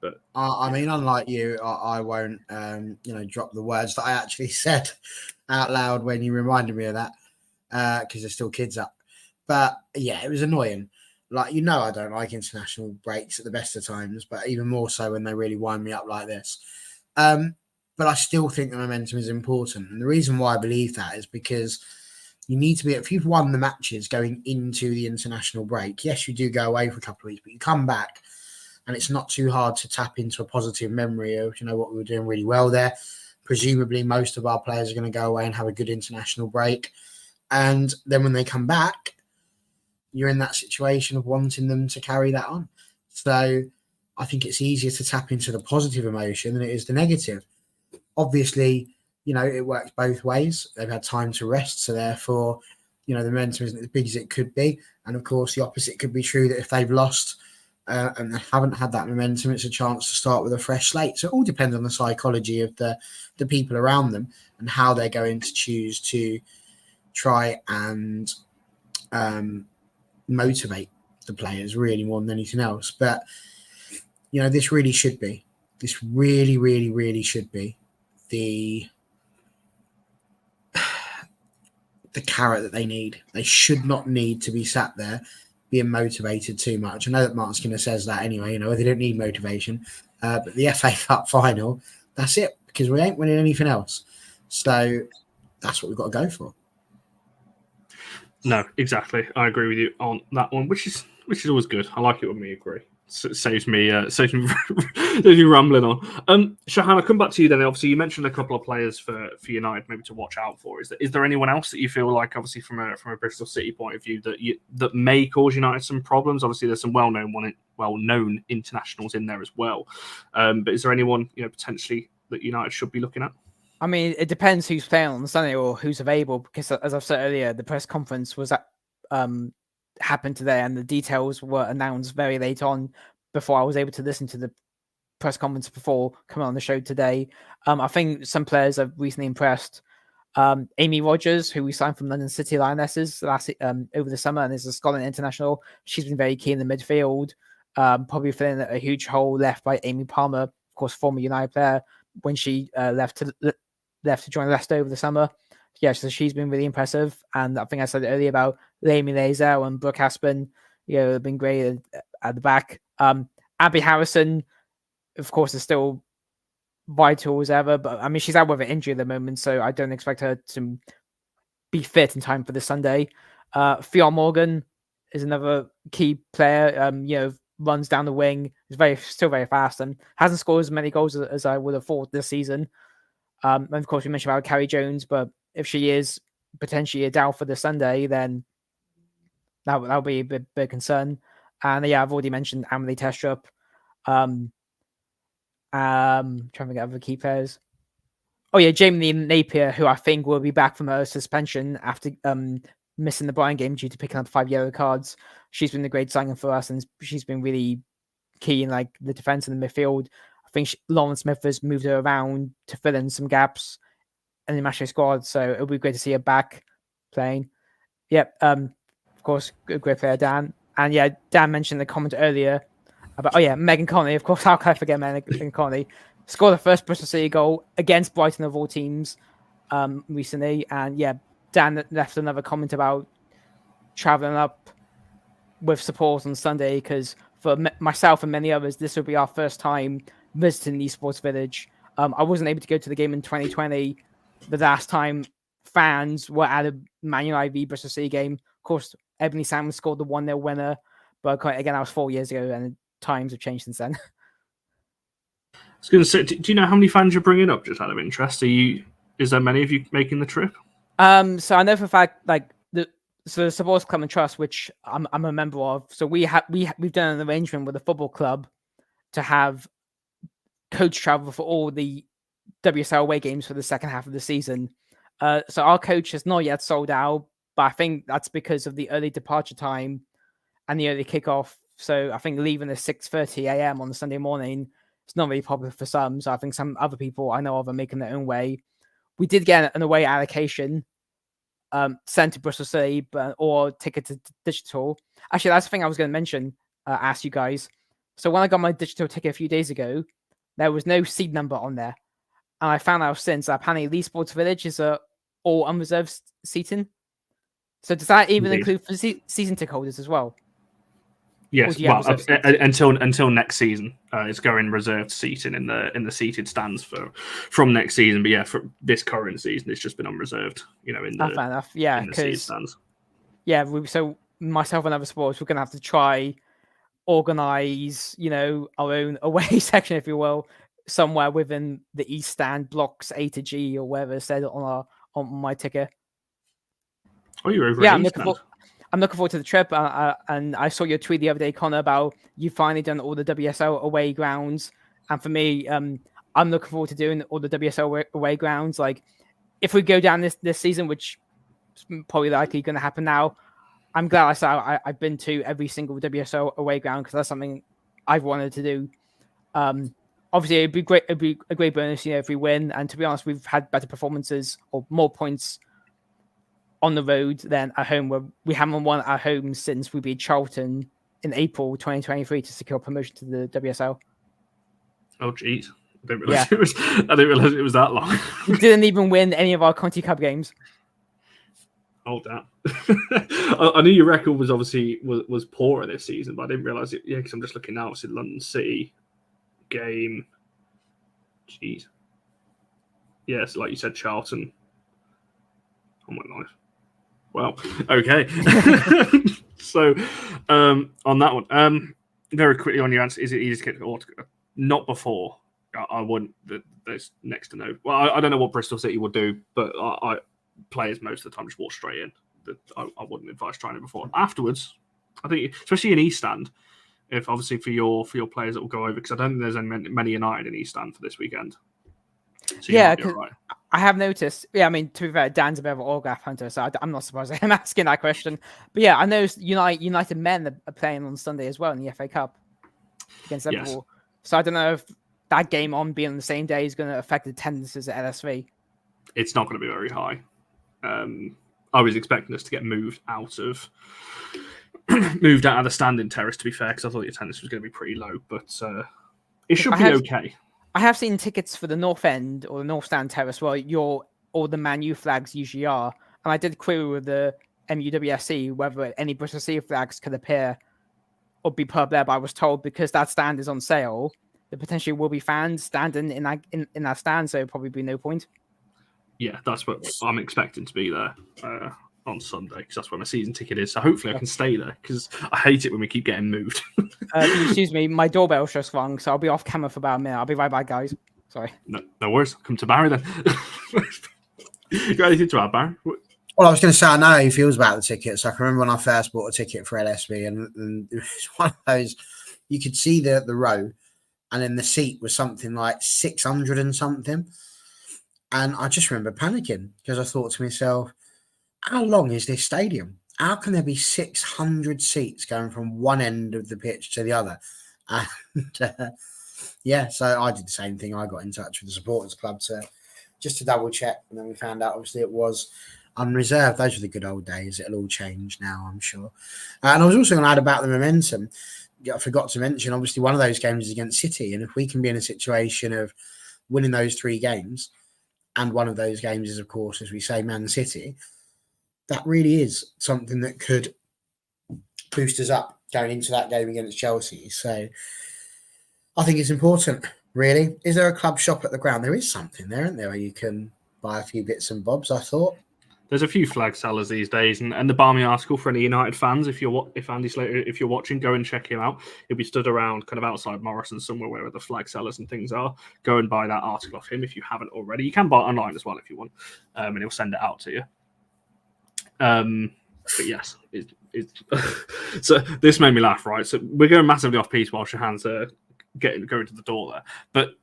But I mean, unlike you, I won't, drop the words that I actually said out loud when you reminded me of that, because there's still kids up. But yeah, it was annoying. Like, I don't like international breaks at the best of times, but even more so when they really wind me up like this. But I still think the momentum is important. And the reason why I believe that is because you need to be, if you've won the matches going into the international break, yes, you do go away for a couple of weeks, but you come back and it's not too hard to tap into a positive memory of, what we were doing really well there. Presumably most of our players are going to go away and have a good international break. And then when they come back, you're in that situation of wanting them to carry that on. So I think it's easier to tap into the positive emotion than it is the negative. Obviously, it works both ways. They've had time to rest, so therefore, the momentum isn't as big as it could be. And of course, the opposite could be true, that if they've lost and they haven't had that momentum, it's a chance to start with a fresh slate. So it all depends on the psychology of the people around them and how they're going to choose to try and motivate the players, really, more than anything else. But this really should be the carrot that they need. They should not need to be sat there being motivated too much. I know that Martin Skinner says that anyway, they don't need motivation. But the FA Cup final, that's it, because we ain't winning anything else. So that's what we've got to go for. No, exactly. I agree with you on that one, which is always good. I like it when we agree. It saves me rambling on. Shahan, I'll come back to you then. Obviously, you mentioned a couple of players for United maybe to watch out for. Is there anyone else that you feel like, obviously from a Bristol City point of view, that may cause United some problems? Obviously, there's some well-known internationals in there as well. But is there anyone potentially that United should be looking at? I mean, it depends who's playing on Sunday or who's available, because as I've said earlier, the press conference was happened today and the details were announced very late on before I was able to listen to the press conference before coming on the show today. I think some players have recently impressed. Amy Rogers, who we signed from London City Lionesses over the summer and is a Scotland international. She's been very key in the midfield, probably filling a huge hole left by Amy Palmer, of course, former United player, when she left to join Leicester over the summer. Yeah, so she's been really impressive. And I think I said earlier about Laimi Lazel and Brooke Aspen, have been great at the back. Abby Harrison, of course, is still vital as ever, but I mean, she's out with an injury at the moment, so I don't expect her to be fit in time for this Sunday. Fionn Morgan is another key player, runs down the wing, is still very fast and hasn't scored as many goals as I would have thought this season. And of course, we mentioned about Carrie Jones, but if she is potentially a doubt for the Sunday, then that'll be a big concern. And yeah, I've already mentioned Amelie Testrup. Trying to get other key players. Oh yeah, Jamie Napier, who I think will be back from her suspension after missing the Brighton game due to picking up 5 yellow cards. She's been a great signing for us, and she's been really key in the defense and the midfield. I think Lauren Smith has moved her around to fill in some gaps in the matchday squad, so it'll be great to see her back playing. Yep, of course, great player, Dan. And yeah, Dan mentioned the comment earlier about, Megan Connolly. Of course, how can I forget Megan Connolly? Scored the first Bristol City goal against Brighton of all teams recently. And yeah, Dan left another comment about travelling up with support on Sunday, because for myself and many others, this will be our first time visiting the Esports Village. I wasn't able to go to the game in 2020. The last time fans were at a Man United v Bristol City game. Of course, Ebony Salmon scored the 1-0 winner, but again, that was 4 years ago, and times have changed since then. I was going to say, do you know how many fans you're bringing up, just out of interest? Is there many of you making the trip? So I know for a fact, the Supporters Club and Trust, which I'm a member of. So we've done an arrangement with the football club to have coach travel for all the WSL away games for the second half of the season. So our coach has not yet sold out, but I think that's because of the early departure time and the early kickoff. So I think leaving at 6:30 a.m. on the Sunday morning, it's not really popular for some. So I think some other people I know of are making their own way. We did get an away allocation sent to Bristol City, or ticket to digital. Actually, that's the thing I was going to mention, ask you guys. So when I got my digital ticket a few days ago, there was no seat number on there. And I found out since that apparently Lee Sports Village is all unreserved seating. So does that even include for season ticket holders as well? Yes, well, until next season, it's going reserved seating in the seated stands from next season. But yeah, for this current season, it's just been unreserved. In the fair enough. Yeah, because stands. Yeah, so myself and other sports, we're gonna have to try organize, our own away section, if you will, somewhere within the East Stand blocks A to G or whatever it said on my ticket. Oh, you're over Yeah, in East End. I'm looking forward to the trip. And I saw your tweet the other day, Connor, about you finally done all the WSL away grounds. And for me, I'm looking forward to doing all the WSL away grounds. Like, if we go down this season, which is probably likely going to happen now, I'm glad I've been to every single WSL away ground, because that's something I've wanted to do. Obviously, it'd be great. It'd be a great bonus, if we win. And to be honest, we've had better performances or more points on the road than at home, where we haven't won at home since we beat Charlton in April 2023 to secure promotion to the WSL. Oh, jeez. I didn't realize it was that long. We didn't even win any of our Conti Cup games. Oh, damn. I knew your record was obviously was poorer this season, but I didn't realize it. Yeah, because I'm just looking now. It's London City game. Jeez. Yes, like you said, Charlton. Oh, my life. Well, okay. So, on that one, very quickly on your answer, is it easy to get not before? I wouldn't. There's next to no. Well, I don't know what Bristol City will do, but I players most of the time just walk straight in. I wouldn't advise trying it before. Afterwards, I think, especially in East Stand, if obviously for your players that will go over, because I don't think there's many United in East Stand for this weekend. So yeah, right. I have noticed. Yeah, I mean, to be fair, Dan's a bit of an autograph hunter, so I'm not surprised I'm asking that question. But yeah, I know United men are playing on Sunday as well in the FA Cup against Liverpool. Yes. So I don't know if that game on being on the same day is going to affect the attendances at LSV. It's not going to be very high. I was expecting us to get moved out of the standing terrace, to be fair, because I thought the attendance was going to be pretty low, but it should be okay. I have seen tickets for the North End or the North Stand terrace where all the Man U flags usually are, and I did query with the MUWSC whether any Bristol City flags could appear or be put up there, but I was told because that stand is on sale, there potentially will be fans standing in that stand, so it'll probably be no point. Yeah, that's what I'm expecting to be there on Sunday, because that's where my season ticket is. So hopefully I can stay there, because I hate it when we keep getting moved. Excuse me, my doorbell's just rung, so I'll be off camera for about a minute. I'll be right back, guys. Sorry. No worries. Come to Barry then. You got anything to add, Barry? Well, I was going to say, I know how he feels about the tickets. I can remember when I first bought a ticket for LSV, and it was one of those, you could see the row, and then the seat was something like 600 and something. And I just remember panicking, because I thought to myself, how long is this stadium? How can there be 600 seats going from one end of the pitch to the other? And yeah, so I did the same thing. I got in touch with the supporters club just to double check. And then we found out, obviously, it was unreserved. Those were the good old days. It'll all change now, I'm sure. And I was also going to add about the momentum. I forgot to mention, obviously, one of those games is against City. And if we can be in a situation of winning those 3 games, and one of those games is, of course, as we say, Man City, that really is something that could boost us up going into that game against Chelsea. So I think it's important, really. Is there a club shop at the ground? There is something there, isn't there, where you can buy a few bits and bobs, I thought. There's a few flag sellers these days, and the Barmy article for any United fans, if Andy Slater, if you're watching, go and check him out. He'll be stood around kind of outside Morrison somewhere where the flag sellers and things are. Go and buy that article off him if you haven't already. You can buy it online as well if you want, and he'll send it out to you. But yes, so this made me laugh, right? So we're going massively off piece while Shahan's going to the door there, but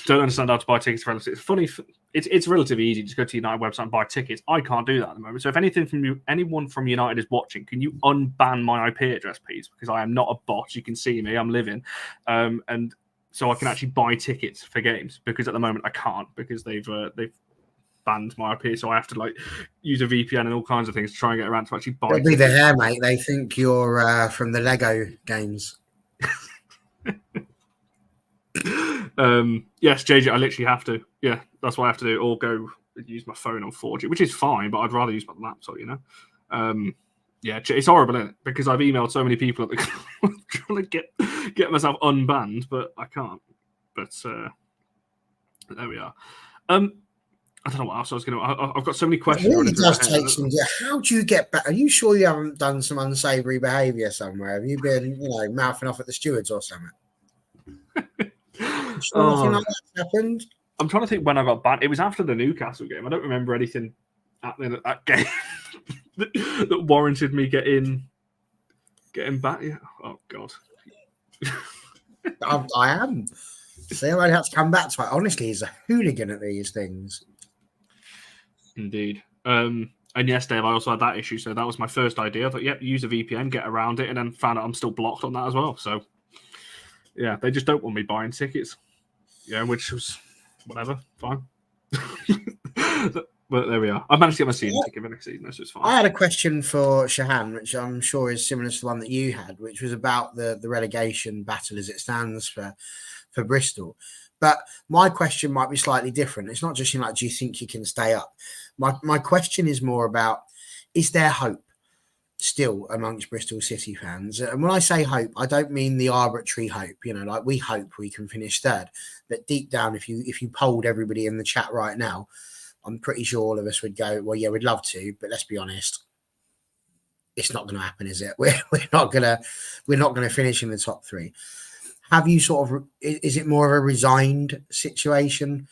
don't understand how to buy tickets. It's funny. It's relatively easy. Just go to United website and buy tickets. I can't do that at the moment. So if anyone from United is watching, can you unban my IP address, please? Because I am not a bot. You can see me. I'm living, and so I can actually buy tickets for games. Because at the moment I can't, because they've banned my IP. So I have to use a VPN and all kinds of things to try and get around to actually buy. It'll be the hair, mate. They think you're from the Lego games. Yes, JJ, I literally have to. Yeah, that's what I have to do. Or go use my phone on 4G, which is fine, but I'd rather use my laptop, Yeah, it's horrible, isn't it? Because I've emailed so many people at the trying to get myself unbanned, but I can't. But there we are. I don't know what else I was going to. I've got so many questions. It really does take some. How do you get back? Are you sure you haven't done some unsavoury behaviour somewhere? Have you been, mouthing off at the stewards or something? Sure, nothing like that happened. I'm trying to think when I got banned. It was after the Newcastle game. I don't remember anything happening at that game. that warranted me getting back. Yeah. Oh God. I am. See, I only have to come back to it. Honestly, he's a hooligan at these things. Indeed. And yes, Dave, I also had that issue. So that was my first idea. I thought, yep, use a VPN, get around it, and then found out I'm still blocked on that as well. So yeah, they just don't want me buying tickets. Yeah, which was whatever, fine. But there we are. I managed to get my season ticket for next season, so it's fine. I had a question for Shahan, which I'm sure is similar to the one that you had, which was about the relegation battle as it stands for Bristol. But my question might be slightly different. It's not just like, do you think you can stay up? My question is more about, is there hope still amongst Bristol City fans? And when I say hope, I don't mean the arbitrary hope, like we hope we can finish third. But deep down, if you polled everybody in the chat right now, I'm pretty sure all of us would go, well, yeah, we'd love to, but let's be honest, it's not going to happen, is it? We're not gonna finish in the top three. Have you is it more of a resigned situation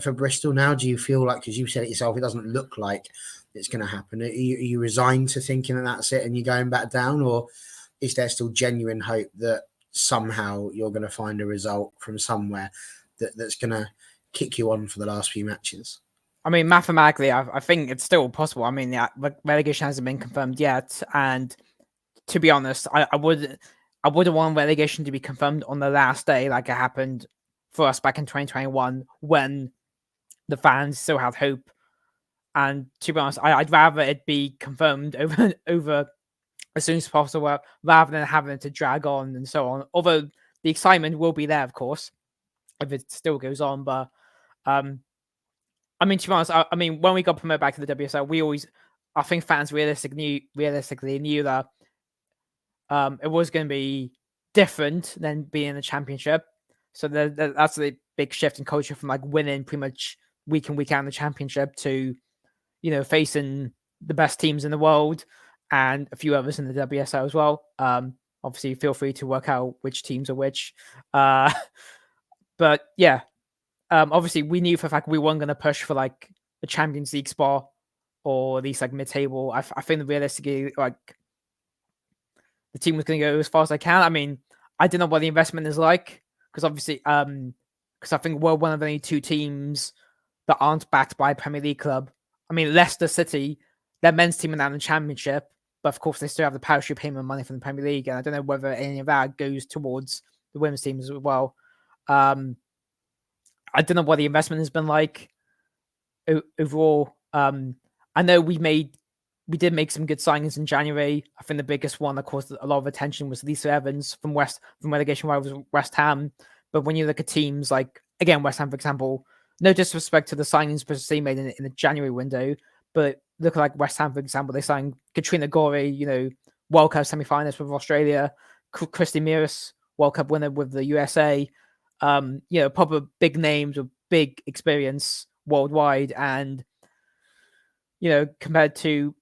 for Bristol now? Do you feel like, because you said it yourself, it doesn't look like it's going to happen? Are you resigned to thinking that that's it and you're going back down, or is there still genuine hope that somehow you're going to find a result from somewhere that's going to kick you on for the last few matches? I mean, mathematically, I think it's still possible. I mean, the relegation hasn't been confirmed yet, and to be honest, I wouldn't want relegation to be confirmed on the last day, like it happened for us back in 2021, when the fans still had hope. And to be honest, I'd rather it be confirmed over as soon as possible, rather than having to drag on and so on. Although the excitement will be there, of course, if it still goes on, but. I mean, to be honest, I mean, when we got promoted back to the WSL, I think fans realistically knew that it was going to be different than being in the championship. So that's a big shift in culture from like winning pretty much week in, week out in the championship to, facing the best teams in the world and a few others in the WSL as well. Obviously, feel free to work out which teams are which. But yeah. Obviously, we knew for a fact we weren't going to push for like a Champions League spot or at least like mid-table. I think that realistically, like the team was going to go as far as I can. I mean, I don't know what the investment is like because obviously, because I think we're one of the only two teams that aren't backed by a Premier League club. I mean, Leicester City, their men's team are now in the Championship, but of course they still have the parachute payment money from the Premier League, and I don't know whether any of that goes towards the women's teams as well. I don't know what the investment has been like overall. I know we did make some good signings in January. I think the biggest one that caused a lot of attention was Lisa Evans from relegation rivals West Ham. But when you look at teams like, again, West Ham, for example, no disrespect to the signings Bristol City made in the January window, but look at like West Ham, for example, they signed Katrina Gorey, World Cup semi-finalist with Australia, Christy Miras, World Cup winner with the USA. Proper big names with big experience worldwide, and compared to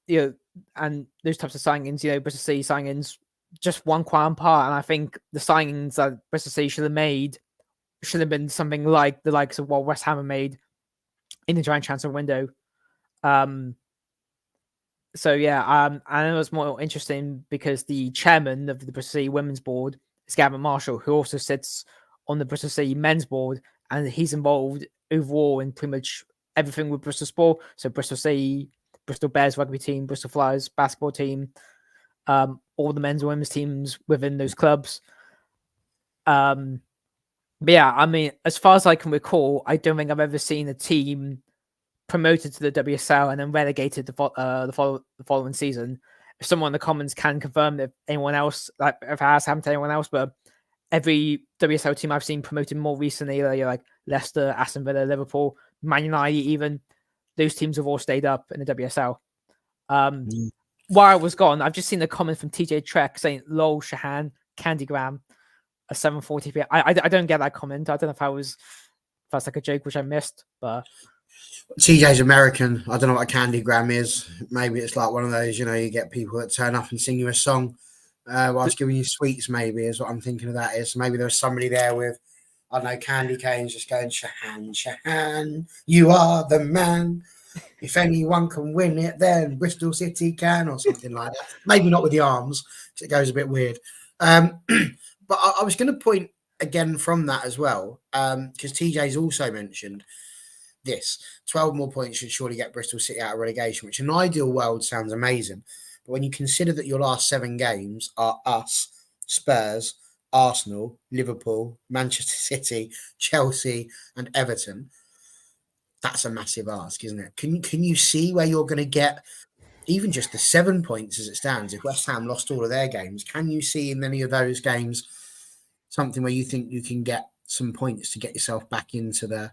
and those types of signings, Bristol City signings just one qualm part, and I think the signings that Bristol City should have been something like the likes of what West Ham have made in the giant transfer window. So yeah, and it was more interesting because the chairman of the Bristol City Women's Board is Gavin Marshall, who also sits on the Bristol City Men's Board, and he's involved overall in pretty much everything with Bristol Sport. So Bristol City, Bristol Bears rugby team, Bristol Flyers basketball team, all the men's and women's teams within those clubs. But yeah, I mean, as far as I can recall, I don't think I've ever seen a team promoted to the WSL and then relegated the following season. If someone in the comments can confirm if anyone else, like if it has happened to anyone else, but every WSL team I've seen promoted more recently, like Leicester, Aston Villa, Liverpool, Man United, even those teams have all stayed up in the WSL. While I was gone, I've just seen a comment from TJ Trek saying, "Lol, Shahan, Candygram, a 740 p.m." I don't get that comment. I don't know if that's like a joke which I missed, but TJ's American. I don't know what a Candygram is. Maybe it's like one of those, you get people that turn up and sing you a song whilst giving you sweets, maybe is what I'm thinking of that is. So maybe there's somebody there with, I don't know, candy canes just going, Shahan, Shahan, you are the man. if anyone can win it, then Bristol City can, or something like that. Maybe not with the arms, because it goes a bit weird. But I was going to point again from that as well, because TJ's also mentioned this. 12 more points should surely get Bristol City out of relegation, which in an ideal world sounds amazing. But when you consider that your last 7 games are us, Spurs, Arsenal, Liverpool, Manchester City, Chelsea, and Everton, that's a massive ask, isn't it? Can you see where you're going to get even just the 7 points as it stands? If West Ham lost all of their games, can you see in any of those games something where you think you can get some points to get yourself back into the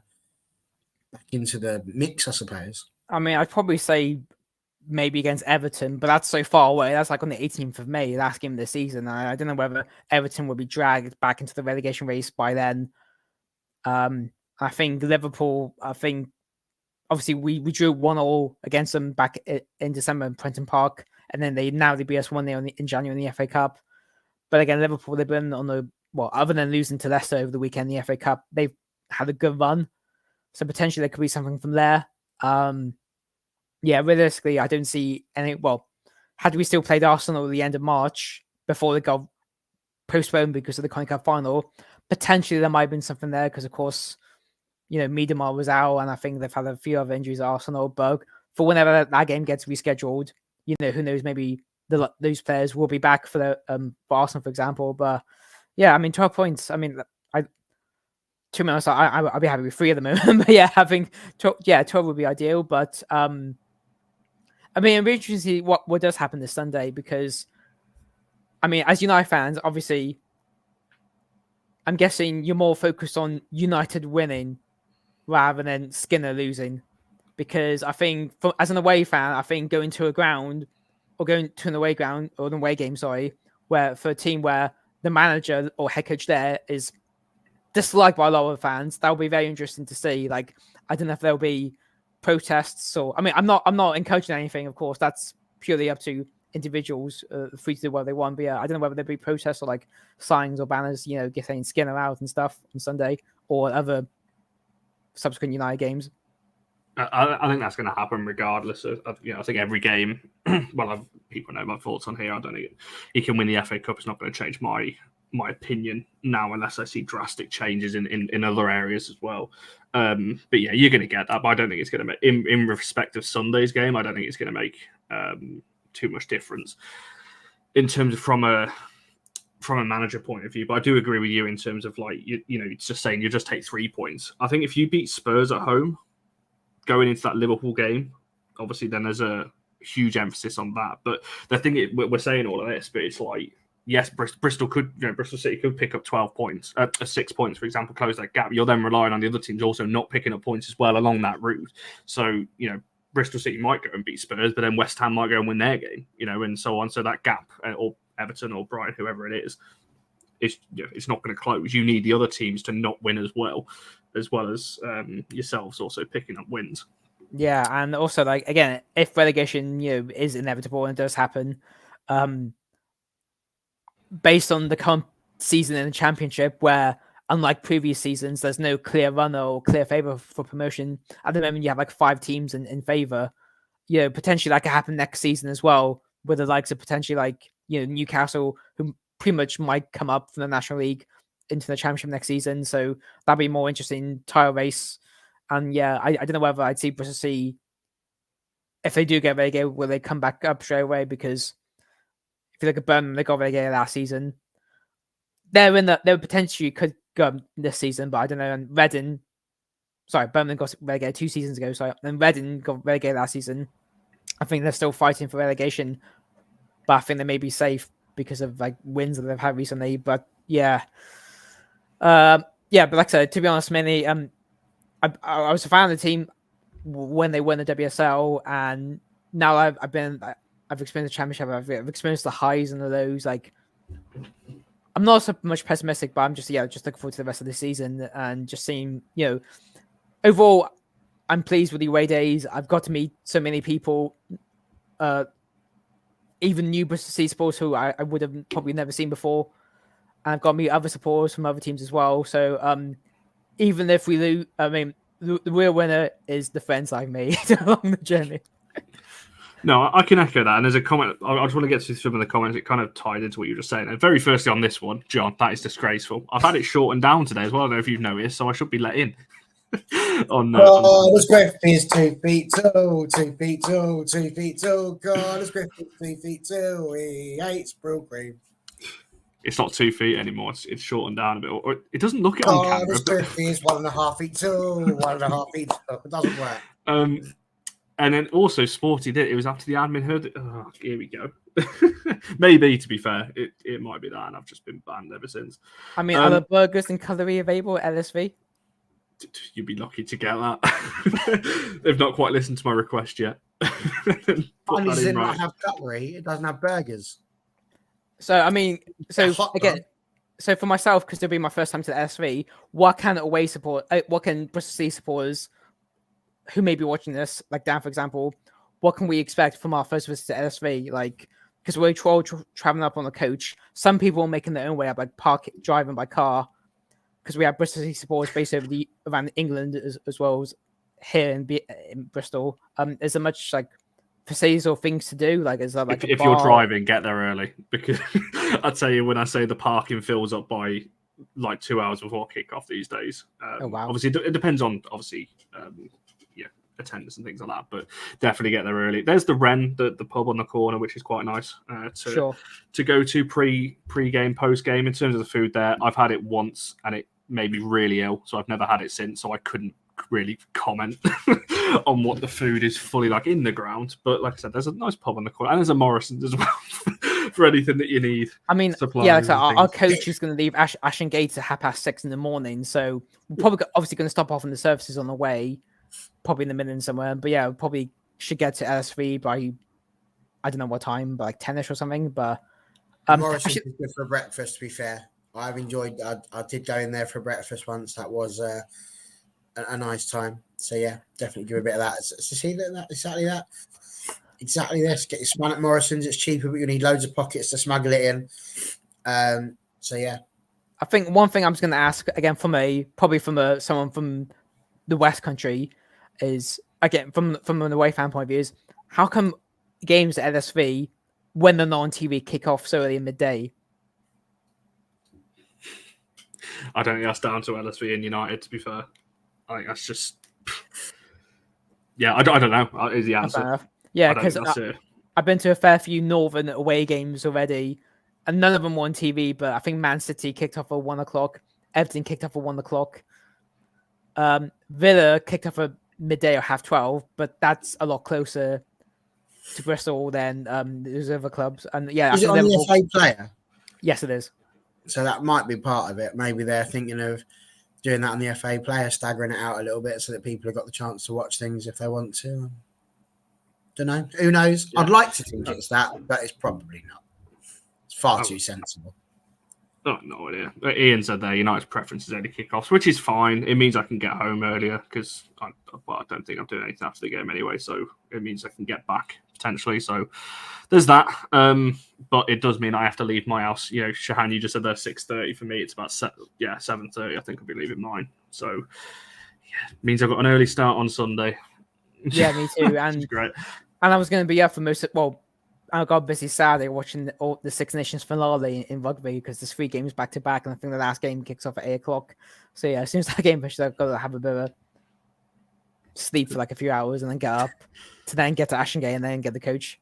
mix, I suppose? I mean, I'd probably say maybe against Everton, but that's so far away. That's like on the 18th of May, last game of the season. I don't know whether Everton will be dragged back into the relegation race by then. I think Liverpool, obviously we drew 1-1 against them back in December in Prenton Park, and then they beat us 1-0 in January in the FA Cup. But again, Liverpool, they've been other than losing to Leicester over the weekend in the FA Cup, they've had a good run. So potentially there could be something from there. Realistically, I don't see any. Well, had we still played Arsenal at the end of March before they got postponed because of the Conti Cup final, potentially there might have been something there because, of course, Miedemar was out, and I think they've had a few other injuries at Arsenal. But for whenever that game gets rescheduled, who knows? Maybe those players will be back for Arsenal, for example. But yeah, I mean, 12 points. I mean, to be honest, I'll be happy with 3 at the moment. But yeah, having 12 would be ideal. But I mean, it'll be interesting to see what does happen this Sunday, because I mean, as United fans, obviously, I'm guessing you're more focused on United winning rather than Skinner losing, because I think as an away fan, I think going to an away game, where for a team where the manager or head coach there is disliked by a lot of fans, that will be very interesting to see. Like, I don't know if there'll be protests or, I mean, I'm not encouraging anything, of course. That's purely up to individuals, free to do what they want. But yeah, I don't know whether there'll be protests or like signs or banners, getting Skinner out and stuff on Sunday or other subsequent United games. I think that's going to happen regardless of I think every game. Well, people know my thoughts on here. I don't think he can win the FA Cup. It's not going to change my opinion now, unless I see drastic changes in other areas as well. But yeah, you're going to get that. But I don't think it's going to make, in respect of Sunday's game, I don't think it's going to make too much difference in terms of from a manager point of view. But I do agree with you in terms of like it's just saying you just take 3 points. I think if you beat Spurs at home going into that Liverpool game, obviously then there's a huge emphasis on that. But the thing we're saying all of this, but it's like, yes, Bristol City could pick up 12 points, 6 points, for example, close that gap. You're then relying on the other teams also not picking up points as well along that route. So, Bristol City might go and beat Spurs, but then West Ham might go and win their game, and so on. So that gap, or Everton or Brighton, whoever it is, it's not going to close. You need the other teams to not win as well as yourselves also picking up wins. Yeah, and also, like, again, if relegation, is inevitable and it does happen, based on the current season in the Championship, where unlike previous seasons, there's no clear runner or clear favour for promotion. At the moment, you have like 5 teams in favour. Potentially that could happen next season as well, with the likes of potentially like Newcastle, who pretty much might come up from the National League into the Championship next season. So that'd be more interesting title race. And yeah, I don't know whether I'd see Bristol City, if they do get relegated, will they come back up straight away? Because if you look at Birmingham, they got relegated last season. They potentially could go this season, but I don't know. And Birmingham got relegated 2 seasons ago. And Reading got relegated last season. I think they're still fighting for relegation, but I think they may be safe because of like wins that they've had recently. But yeah, but like I said, to be honest, mainly, I was a fan of the team when they won the WSL, and now I've experienced the Championship. I've experienced the highs and the lows. Like, I'm not so much pessimistic, but I'm just looking forward to the rest of the season and just seeing, overall, I'm pleased with the away days. I've got to meet so many people, even new Bristol City supporters who I would have probably never seen before. And I've got to meet other supporters from other teams as well. So even if we lose, the real winner is the friends I've made along the journey. No, I can echo that. And there's a comment. I just want to get to some of the comments. It kind of tied into what you were just saying. And very firstly on this one, John, that is disgraceful. I've had it shortened down today as well. I don't know if you've noticed, so I should be let in. This Griffey is 2 feet tall, 2 feet tall, 2 feet tall. God, this Griffey is 2 feet tall. He hates Brill Cream. It's not 2 feet anymore. It's shortened down a bit. Or it doesn't look it on camera. This Griffey is 1.5 feet tall, 1.5 feet tall. It doesn't work. And then also Sporty did. It was after the admin heard it. Oh, here we go. Maybe, to be fair, it might be that, and I've just been banned ever since. I mean, are the burgers and cutlery available at LSV? You'd be lucky to get that. They've not quite listened to my request yet. Only does it not have cutlery, it doesn't have burgers. So I mean, so for myself, because it'll be my first time to the LSV, what can Bristol City supporters who may be watching this, like Dan, for example, what can we expect from our first visit to LSV? Like, because we're traveling up on the coach. Some people are making their own way up, like driving by car. Because we have Bristol City supporters based around England as well as here in Bristol. Is there much like facilities or things to do? Like, is there like if you're driving, get there early, because I tell you, when I say the parking fills up by like 2 hours before kickoff these days. Oh wow! Obviously, it depends on attendance and things like that, but definitely get there early. There's the Wren, the pub on the corner, which is quite nice to go to pre-game, post-game. In terms of the food there, I've had it once and it made me really ill, so I've never had it since, so I couldn't really comment on what the food is fully like in the ground. But like I said, there's a nice pub on the corner, and there's a Morrison's as well for anything that you need. I mean, yeah, so our coach is going to leave Ashton Gates at 6:30 in the morning, so we're probably obviously going to stop off in the services on the way, probably in the Midlands somewhere. But yeah, we probably should get to LSV by, I don't know what time, but like 10ish or something. But Morrison's is good for breakfast, to be fair. I've enjoyed. I did go in there for breakfast once. That was a nice time. So yeah, definitely give a bit of that. See that exactly this. Get your span at Morrison's. It's cheaper, but you need loads of pockets to smuggle it in. So yeah, I think one thing I'm just going to ask again from someone from the West Country is, again from an away fan point of view, is how come games at LSV when they're not on TV kick off so early in midday? I don't think that's down to LSV and United, to be fair. I think that's just... Yeah, I don't know is the answer. Yeah, because I've been to a fair few Northern away games already, and none of them were on TV, but I think Man City kicked off at 1 o'clock. Everton kicked off at 1 o'clock. Villa kicked off at midday or 12:30, but that's a lot closer to Bristol than those other clubs. And yeah, is it on the FA player? Yes, it is. So that might be part of it. Maybe they're thinking of doing that on the FA player, staggering it out a little bit so that people have got the chance to watch things if they want to. Don't know. Who knows? Yeah. I'd like to think it's that, but it's probably not. It's far too sensible. Oh, no idea. Ian said there, United's preference is early kickoffs, which is fine. It means I can get home earlier because I don't think I'm doing anything after the game anyway. So it means I can get back potentially. So there's that. But it does mean I have to leave my house. You know, Shahan, you just said there 6:30 for me. It's about 7:30. I think I'll be leaving mine. So yeah, it means I've got an early start on Sunday. Yeah, me too. And great. And I was going to be up for I got busy Saturday watching the Six Nations finale in rugby because there's 3 games back to back, and I think the last game kicks off at 8 o'clock. So yeah, as soon as that game finishes, I've got to have a bit of a sleep for like a few hours and then get up to then get to Ashingay and then get the coach.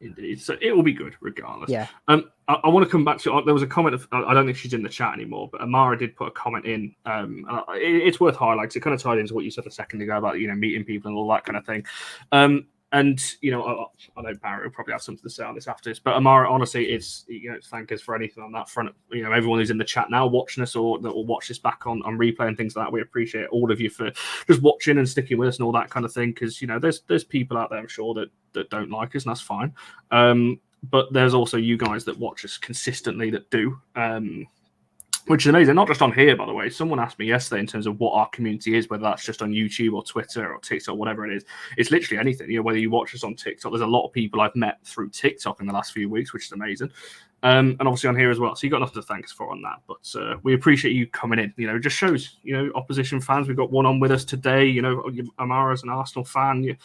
Indeed. So it will be good regardless. Yeah. I want to come back to, there was a comment I don't think she's in the chat anymore, but Amara did put a comment in. It's worth highlighting. It kind of tied into what you said a second ago about, meeting people and all that kind of thing. And, I know Barry will probably have something to say on this after this, but Amara, honestly, it's, thank us for anything on that front. Everyone who's in the chat now watching us or that will watch this back on replay and things like that, we appreciate all of you for just watching and sticking with us and all that kind of thing. Because, there's people out there, I'm sure, that don't like us, and that's fine. But there's also you guys that watch us consistently that do. Which is amazing. Not just on here, by the way. Someone asked me yesterday in terms of what our community is, whether that's just on YouTube or Twitter or TikTok, whatever it is. It's literally anything. Whether you watch us on TikTok, there's a lot of people I've met through TikTok in the last few weeks, which is amazing. and obviously on here as well. So you got enough to thank us for on that. But we appreciate you coming in. You know, it just shows, you know, opposition fans. We've got one on with us today. You know, Amara's an Arsenal fan.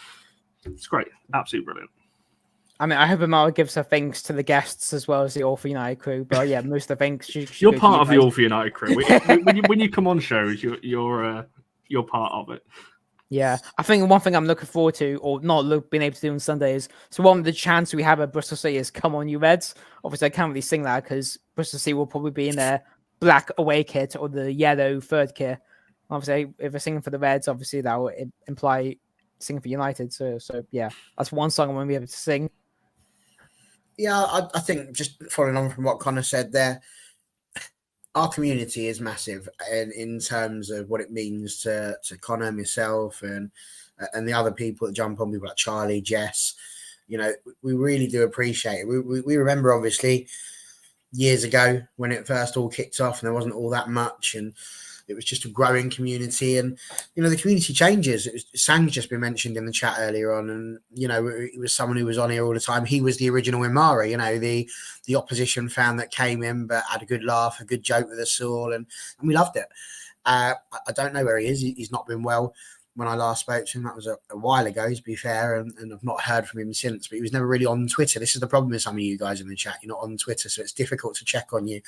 It's great. Absolutely brilliant. I mean, I hope Amara gives her thanks to the guests as well as the All for United crew. But yeah, most of the thanks. You're part of the All for United crew. when you come on shows, you're part of it. Yeah, I think one thing I'm looking forward to, or not being able to do on Sunday, is so one of the chants we have at Bristol City is "Come on, you Reds." Obviously, I can't really sing that because Bristol City will probably be in their black away kit or the yellow third kit. Obviously, if we're singing for the Reds, obviously that will imply singing for United. So yeah, that's one song I want to be able to sing. Yeah, I think just following on from what Connor said there, our community is massive in terms of what it means to Connor, myself, and the other people that jump on, people like Charlie, Jess. You know, we really do appreciate it. We remember, obviously, years ago when it first all kicked off and there wasn't all that much, and it was just a growing community. And, you know, the community changes. Sang's just been mentioned in the chat earlier on, and, you know, it was someone who was on here all the time. He was the original Imari, you know, the opposition fan that came in but had a good laugh, a good joke with us all, and we loved it. I don't know where he is. He's not been well. When I last spoke to him, that was a while ago, to be fair, and I've not heard from him since, but he was never really on Twitter. This is the problem with some of you guys in the chat. You're not on Twitter, so it's difficult to check on you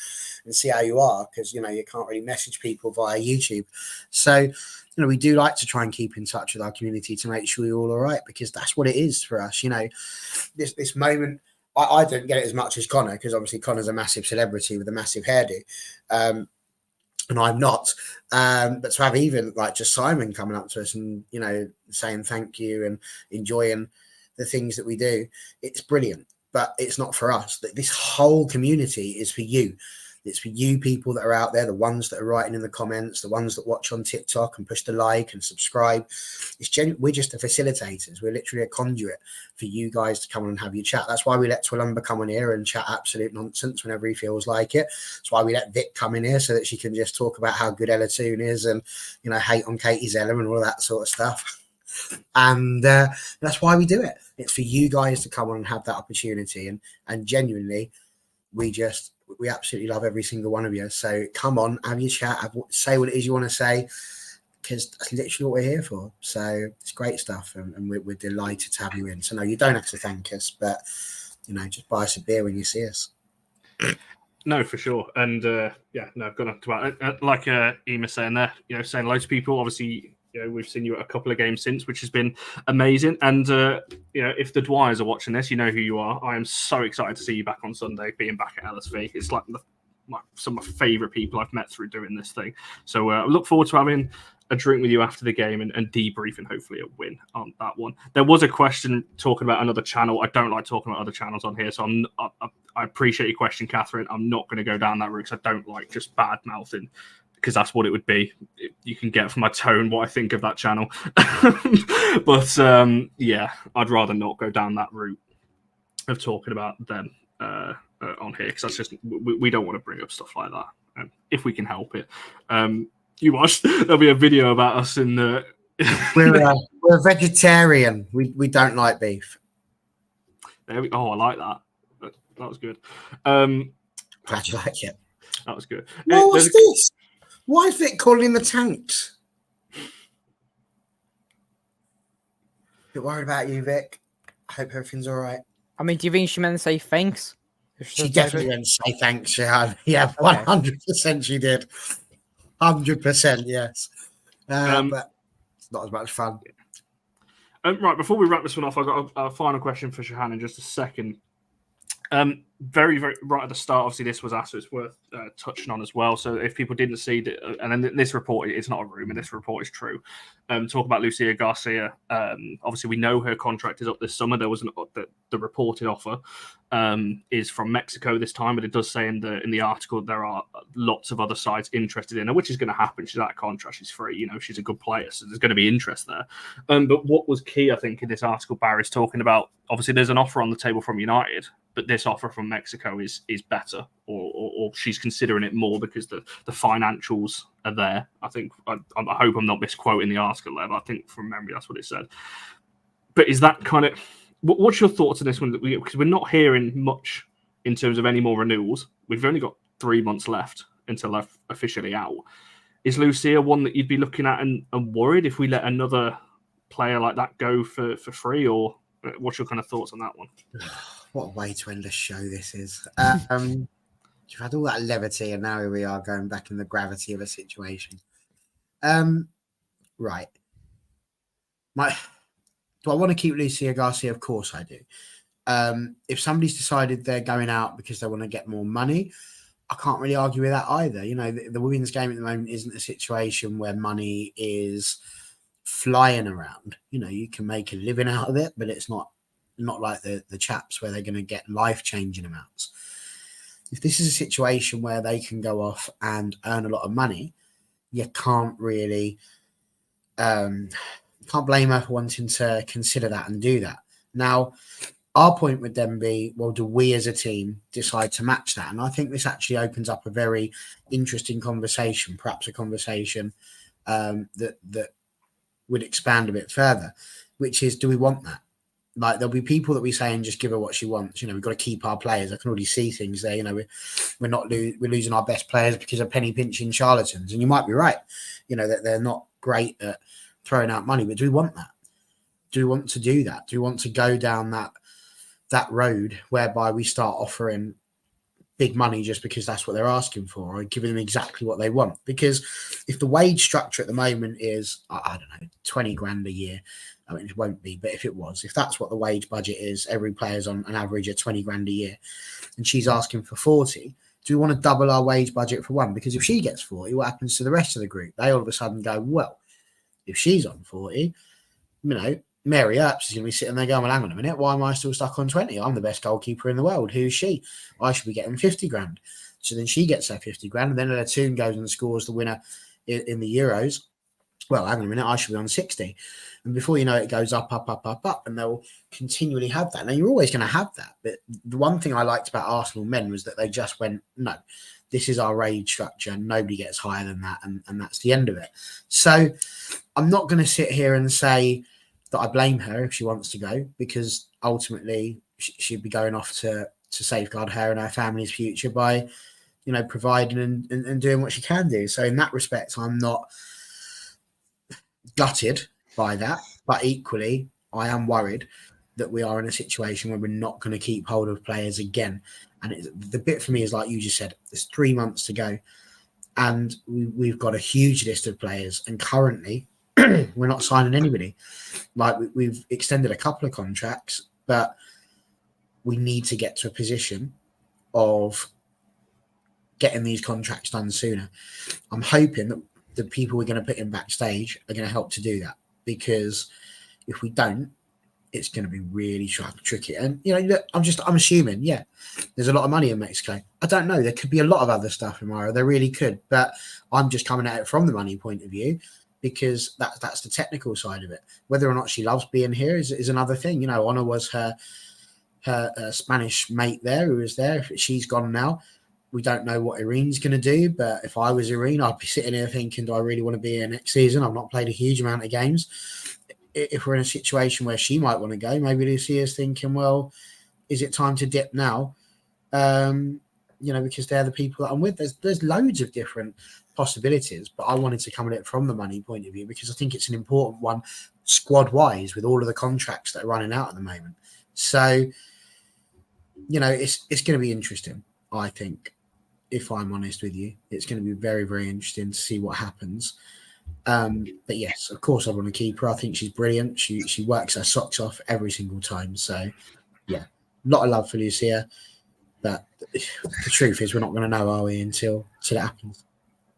and see how you are because, you know, you can't really message people via YouTube. So, you know, we do like to try and keep in touch with our community to make sure you're all right, because that's what it is for us. You know, this moment, I don't get it as much as Connor, because obviously Connor's a massive celebrity with a massive hairdo. And I'm not, but to have even like just Simon coming up to us and, you know, saying thank you and enjoying the things that we do, it's brilliant. But it's not for us. This whole community is for you. It's for you people that are out there, the ones that are writing in the comments, the ones that watch on TikTok and push the like and subscribe. We're just the facilitators. We're literally a conduit for you guys to come on and have your chat. That's why we let Twilumber come on here and chat absolute nonsense whenever he feels like it. That's why we let Vic come in here so that she can just talk about how good Ella Toon is and, you know, hate on Katie Zeller and all that sort of stuff. And that's why we do it. It's for you guys to come on and have that opportunity. And genuinely, we absolutely love every single one of you. So come on, have your chat, say what it is you want to say, because that's literally what we're here for. So it's great stuff, and we're delighted to have you in. So no, you don't have to thank us, but, you know, just buy us a beer when you see us. No, for sure. And I've gone up to that. Like Ema saying there, you know, saying loads of people, obviously, you know, we've seen you at a couple of games since, which has been amazing. And, you know, if the Dwyers are watching this, you know who you are. I am so excited to see you back on Sunday, being back at LSV. It's like some of my favourite people I've met through doing this thing. So I look forward to having a drink with you after the game and debriefing, hopefully a win on that one. There was a question talking about another channel. I don't like talking about other channels on here, so I appreciate your question, Catherine. I'm not going to go down that route because I don't like just bad mouthing, because that's what it would be. You can get from my tone what I think of that channel. But yeah, I'd rather not go down that route of talking about them on here, because that's just, we don't want to bring up stuff like that if we can help it. You watched, there'll be a video about us in the... we're vegetarian. We don't like beef. There we, I like that. That was good. Glad you like it. That was good. Well, what's this? Why is Vic calling the tanks? Bit worried about you, Vic. I hope everything's all right. I mean, do you think she meant to say thanks? She definitely went to say thanks, Shahan. Yeah, 100% she did. 100%, yes. But it's not as much fun. Right, before we wrap this one off, I've got a final question for Shahan in just a second. Very, very right at the start, obviously this was asked, so it's worth touching on as well. So if people didn't see it, and then this report, it's not a rumor, this report is true. Talk about Lucia Garcia. Obviously we know her contract is up this summer. There was the reported offer is from Mexico this time, but it does say in the article there are lots of other sides interested in her, which is going to happen. She's out of contract, she's free, you know, she's a good player, so there's going to be interest there. But what was key, I think, in this article Barry's talking about, obviously there's an offer on the table from United, but this offer from Mexico is better, or she's considering it more because the financials are there. I think I hope I'm not misquoting the article there, but I think from memory that's what it said. But is that kind of what's your thoughts on this one? Because we're not hearing much in terms of any more renewals. We've only got 3 months left until they're officially out. Is Lucia one that you'd be looking at and worried if we let another player like that go for free? Or what's your kind of thoughts on that one? What a way to end a show this is. You've had all that levity, and now here we are going back in the gravity of a situation. Right. Do I want to keep Lucia Garcia? Of course I do. If somebody's decided they're going out because they want to get more money, I can't really argue with that either. You know, the women's game at the moment isn't a situation where money is flying around. You know, you can make a living out of it, but it's not like the chaps where they're going to get life-changing amounts. If this is a situation where they can go off and earn a lot of money, you can't really can't blame her for wanting to consider that and do that. Now, our point would then be, well, do we as a team decide to match that? And I think this actually opens up a very interesting conversation, perhaps a conversation that would expand a bit further, which is, do we want that? Like, there'll be people that we say and just give her what she wants. You know, we've got to keep our players. I can already see things there. You know, we're losing our best players because of penny pinching charlatans. And you might be right. You know, that they're not great at throwing out money. But do we want that? Do we want to do that? Do we want to go down that road whereby we start offering big money just because that's what they're asking for, or giving them exactly what they want? Because if the wage structure at the moment is, I don't know, 20 grand a year, I mean, it won't be, but if that's what the wage budget is, every player's on an average of 20 grand a year, and she's asking for 40, do we want to double our wage budget for one? Because if she gets 40, what happens to the rest of the group? They all of a sudden go, well, if she's on 40, you know, Mary Earps is going to be sitting there going, well, hang on a minute, why am I still stuck on 20? I'm the best goalkeeper in the world. Who's she? I should be getting 50 grand. So then she gets her 50 grand, and then her tune goes and scores the winner in the Euros. Well, hang on a minute, I should be on 60. And before you know it, it goes up, and they'll continually have that. Now, you're always going to have that. But the one thing I liked about Arsenal men was that they just went, no, this is our wage structure. Nobody gets higher than that, and that's the end of it. So I'm not going to sit here and say that I blame her if she wants to go, because ultimately she'd be going off to safeguard her and her family's future by, you know, providing and doing what she can do. So in that respect, I'm not gutted by that, but equally I am worried that we are in a situation where we're not going to keep hold of players again. And the bit for me is, like you just said, there's 3 months to go, and we've got a huge list of players, and currently we're not signing anybody. Like, we've extended a couple of contracts, but we need to get to a position of getting these contracts done sooner. I'm hoping that the people we're going to put in backstage are going to help to do that, because if we don't, it's going to be really tricky. And, you know, I'm assuming, yeah, there's a lot of money in Mexico. I don't know. There could be a lot of other stuff in Mario. There really could. But I'm just coming at it from the money point of view, because that's the technical side of it. Whether or not she loves being here is another thing. You know, Honor was her Spanish mate there who was there. She's gone now. We don't know what Irene's going to do, but if I was Irene, I'd be sitting here thinking, do I really want to be here next season? I've not played a huge amount of games. If we're in a situation where she might want to go, maybe Lucia's thinking, well, is it time to dip now? You know, because they're the people that I'm with. There's loads of different possibilities, but I wanted to come at it from the money point of view, because I think it's an important one squad-wise with all of the contracts that are running out at the moment. So, you know, it's going to be interesting, I think. If I'm honest with you, it's going to be very, very interesting to see what happens. But yes, of course I want to keep her. I think she's brilliant. She works her socks off every single time. So yeah, a lot of love for Lucia. But the truth is, we're not going to know, are we, until it happens.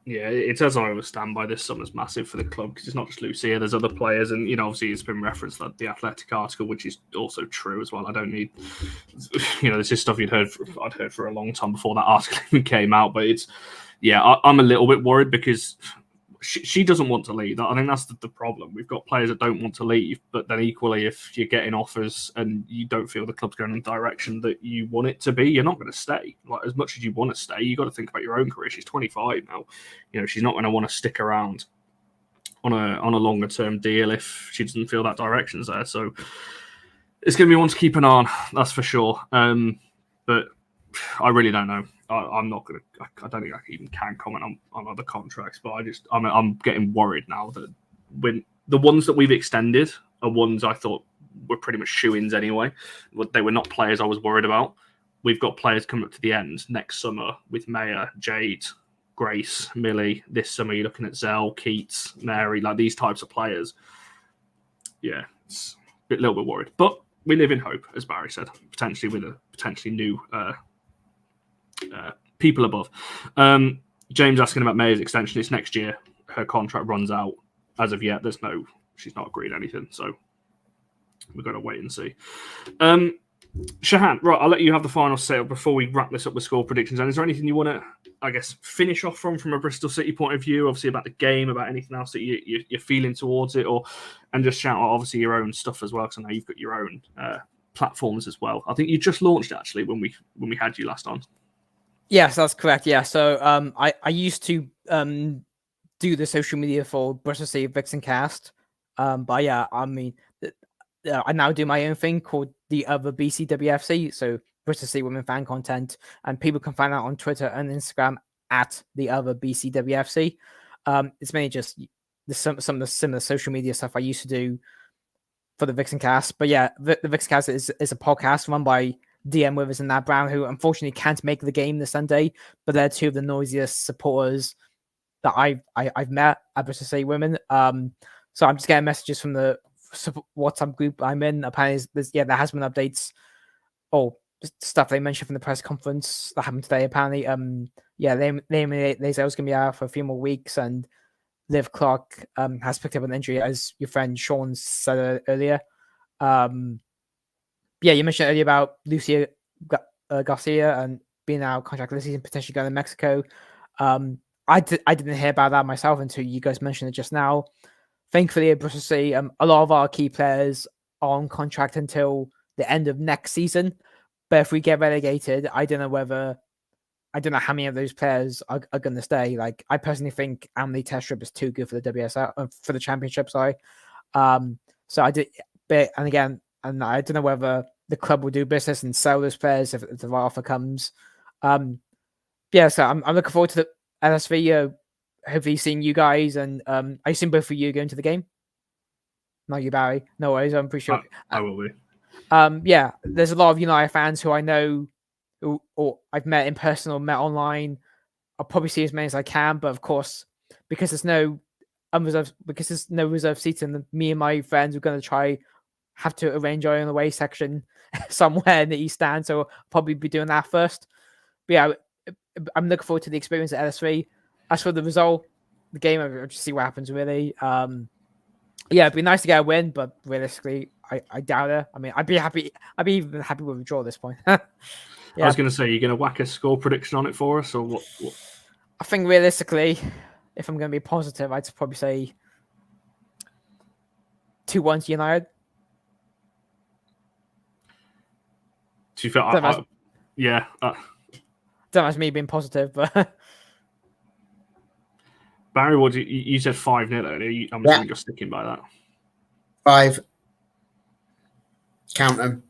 Yeah, it's as I understand by this summer's massive for the club, because it's not just Lucia, there's other players, and, you know, obviously it's been referenced, like the Athletic article, which is also true as well. I don't need, you know, this is stuff I'd heard for a long time before that article even came out, but it's, yeah, I'm a little bit worried, because she doesn't want to leave. I think that's the problem. We've got players that don't want to leave, but then equally, if you're getting offers and you don't feel the club's going in the direction that you want it to be, you're not going to stay. Like, as much as you want to stay, you got to think about your own career. She's 25 now. You know, she's not going to want to stick around on a longer term deal if she doesn't feel that direction's there. So it's going to be one to keep an eye on, that's for sure. But I really don't know. I'm not gonna. I don't think I even can comment on other contracts, but I'm getting worried now that when the ones that we've extended are ones I thought were pretty much shoo-ins anyway. They were not players I was worried about. We've got players coming up to the end next summer with Maya, Jade, Grace, Millie. This summer you're looking at Zell, Keats, Mary, like these types of players. Yeah, it's a little bit worried, but we live in hope, as Barry said, potentially with a potentially new people above. James asking about Maya's extension. It's next year. Her contract runs out. As of yet, she's not agreed anything, so we've got to wait and see. Shahan, right, I'll let you have the final say before we wrap this up with score predictions. And is there anything you want to, I guess, finish off from a Bristol City point of view? Obviously, about the game, about anything else that you're feeling towards it, and just shout out obviously your own stuff as well, because I know you've got your own platforms as well. I think you just launched actually when we had you last on. Yes, that's correct. Yeah, so I used to do the social media for Bristol City Vixen Cast, but yeah, I mean, I now do my own thing called the other BCWFC, so Bristol City Women Fan Content, and people can find out on Twitter and Instagram at the other BCWFC. It's mainly just some of the similar social media stuff I used to do for the Vixen Cast, but yeah, the Vixen Cast is a podcast run by DM Withers and Nat Brown, who unfortunately can't make the game this Sunday, but they're two of the noisiest supporters that I've met at Bristol City Women. So I'm just getting messages from the WhatsApp group I'm in. Apparently, there has been updates or stuff they mentioned from the press conference that happened today. Apparently, they say I was going to be out for a few more weeks, and Liv Clark has picked up an injury, as your friend Sean said earlier. You mentioned earlier about Lucia Garcia and being out of contract this season, potentially going to Mexico. I didn't hear about that myself until you guys mentioned it just now. Thankfully, at Bristol City, a lot of our key players are on contract until the end of next season. But if we get relegated, I don't know how many of those players are going to stay. Like, I personally think Emily Testrup is too good for the WSL, for the championship. Sorry. So I did, but and I don't know whether the club will do business and sell those players if the right offer comes. So I'm looking forward to the LSV. Hopefully seeing you guys, and I assume both of you going to the game. Not you, Barry. No worries. I'm pretty sure. I will be. There's a lot of United fans who I know, or I've met in person or met online. I'll probably see as many as I can, but of course, because there's no reserved seats, and me and my friends are going to have to arrange our own away section somewhere in the East Stand, so I'll probably be doing that first. But yeah, I'm looking forward to the experience at LS3. As for the result, the game, I'll just see what happens, really. It'd be nice to get a win, but realistically, I doubt it. I mean, I'd be even happy with a draw at this point. I was going to say, you're going to whack a score prediction on it for us, or what? I think realistically, if I'm going to be positive, I'd probably say 2-1 to United. Do you feel? Don't know if me being positive, but Barry, what you said 5-0 earlier? I'm assuming you're sticking by that. 5. Count them.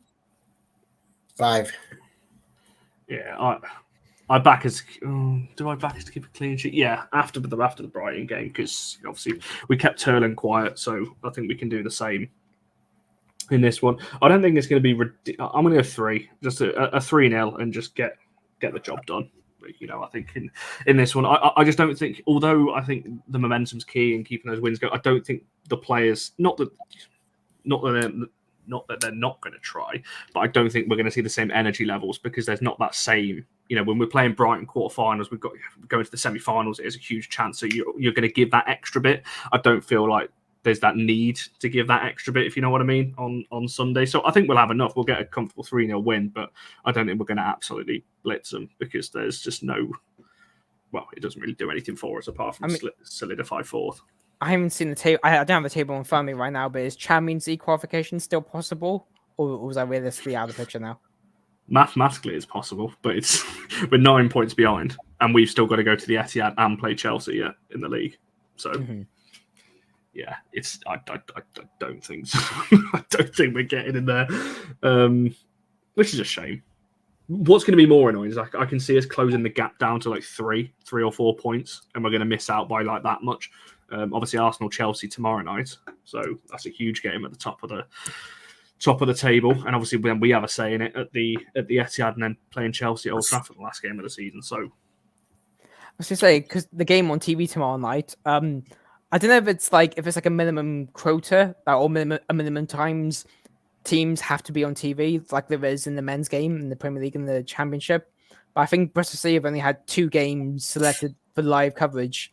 5. Yeah, I back us. Do I back us to keep a clean sheet? Yeah, after the Brighton game, because obviously we kept Turlin quiet, so I think we can do the same in this one. I don't think it's going to be. I'm going to go 3, just a 3-0, and just get the job done. I think in this one, I just don't think. Although I think the momentum's key in keeping those wins going, I don't think the players. Not that they're not going to try, but I don't think we're going to see the same energy levels, because there's not that same. When we're playing Brighton quarterfinals, we've got going to the semi-finals. It is a huge chance, so you're going to give that extra bit. I don't feel like there's that need to give that extra bit, if you know what I mean, on Sunday. So I think we'll have enough. We'll get a comfortable 3-0 win, but I don't think we're going to absolutely blitz them, because there's just no. Well, it doesn't really do anything for us apart from solidify 4th. I haven't seen the table. I don't have the table in front of me right now, but is Champions League qualification still possible, or was I realistically out of the picture now? Mathematically, it's possible, but we're 9 points behind, and we've still got to go to the Etihad and play Chelsea in the league. So. Mm-hmm. Yeah, I don't think so. I don't think we're getting in there, which is a shame. what's going to be more annoying is I can see us closing the gap down to like 3 or 4 points, and we're going to miss out by like that much. Obviously, Arsenal Chelsea tomorrow night, so that's a huge game at the top of the table. And obviously, when we have a say in it at the Etihad, and then playing Chelsea at Old Trafford the last game of the season. So I was going to say, because the game on TV tomorrow night, I don't know if it's like a minimum quota or minimum times teams have to be on TV, like there is in the men's game in the Premier League and the Championship. But I think Bristol City have only had 2 games selected for live coverage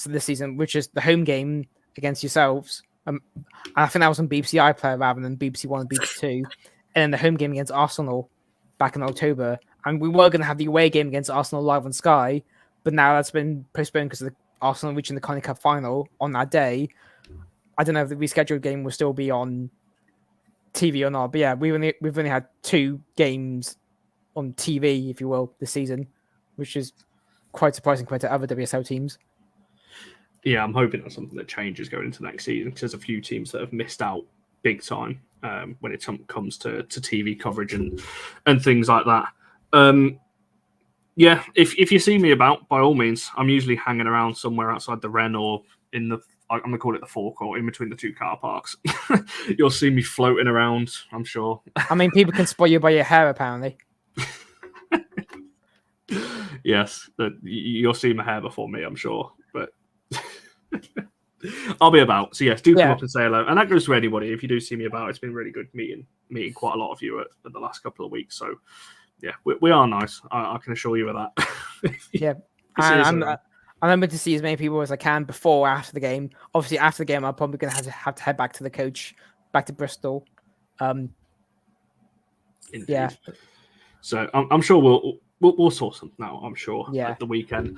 this season, which is the home game against yourselves. I think that was on BBC iPlayer rather than BBC One and BBC Two, and then the home game against Arsenal back in October. And we were going to have the away game against Arsenal live on Sky, but now that's been postponed because of the Arsenal reaching the Carling Cup final on that day. I don't know if the rescheduled game will still be on TV or not, but yeah, we've only had 2 games on TV, if you will, this season, which is quite surprising compared to other WSL teams. Yeah, I'm hoping that's something that changes going into next season, because there's a few teams that have missed out big time when it comes to TV coverage and things like that. Yeah, if you see me about, by all means, I'm usually hanging around somewhere outside the Wren or in the, I'm going to call it the forecourt, in between the 2 car parks. You'll see me floating around, I'm sure. I mean, people can spot you by your hair, apparently. Yes, you'll see my hair before me, I'm sure. But I'll be about. So yes, do come up and say hello. And that goes to anybody. If you do see me about, it's been really good meeting quite a lot of you at the last couple of weeks. So yeah, we are nice. I can assure you of that. Yeah. I'm hoping to see as many people as I can before or after the game. Obviously, after the game, I'm probably going to have to head back to the coach, back to Bristol. Yeah. So I'm sure we'll sort something out. I'm sure at the weekend.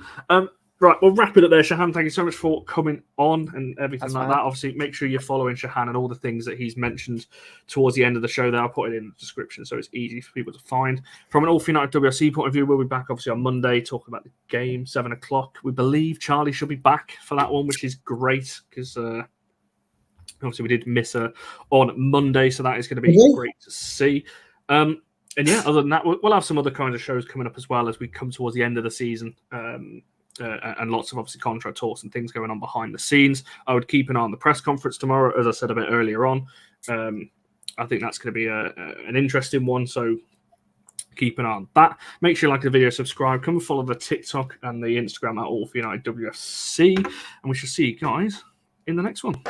Right, we'll wrap it up there, Shahan. Thank you so much for coming on and everything that. Obviously, make sure you're following Shahan and all the things that he's mentioned towards the end of the show there. I'll put it in the description so it's easy for people to find. From an All for United WRC point of view, we'll be back obviously on Monday talking about the game, 7 o'clock. We believe Charlie should be back for that one, which is great because obviously we did miss her on Monday, so that is going to be great to see. And yeah, other than that, we'll have some other kinds of shows coming up as well as we come towards the end of the season. And lots of obviously contract talks and things going on behind the scenes. I would keep an eye on the press conference tomorrow, as I said a bit earlier on. I think that's going to be an interesting one, so keep an eye on that. Make sure you like the video, subscribe, come and follow the TikTok and the Instagram at All for United WFC, and we shall see you guys in the next one.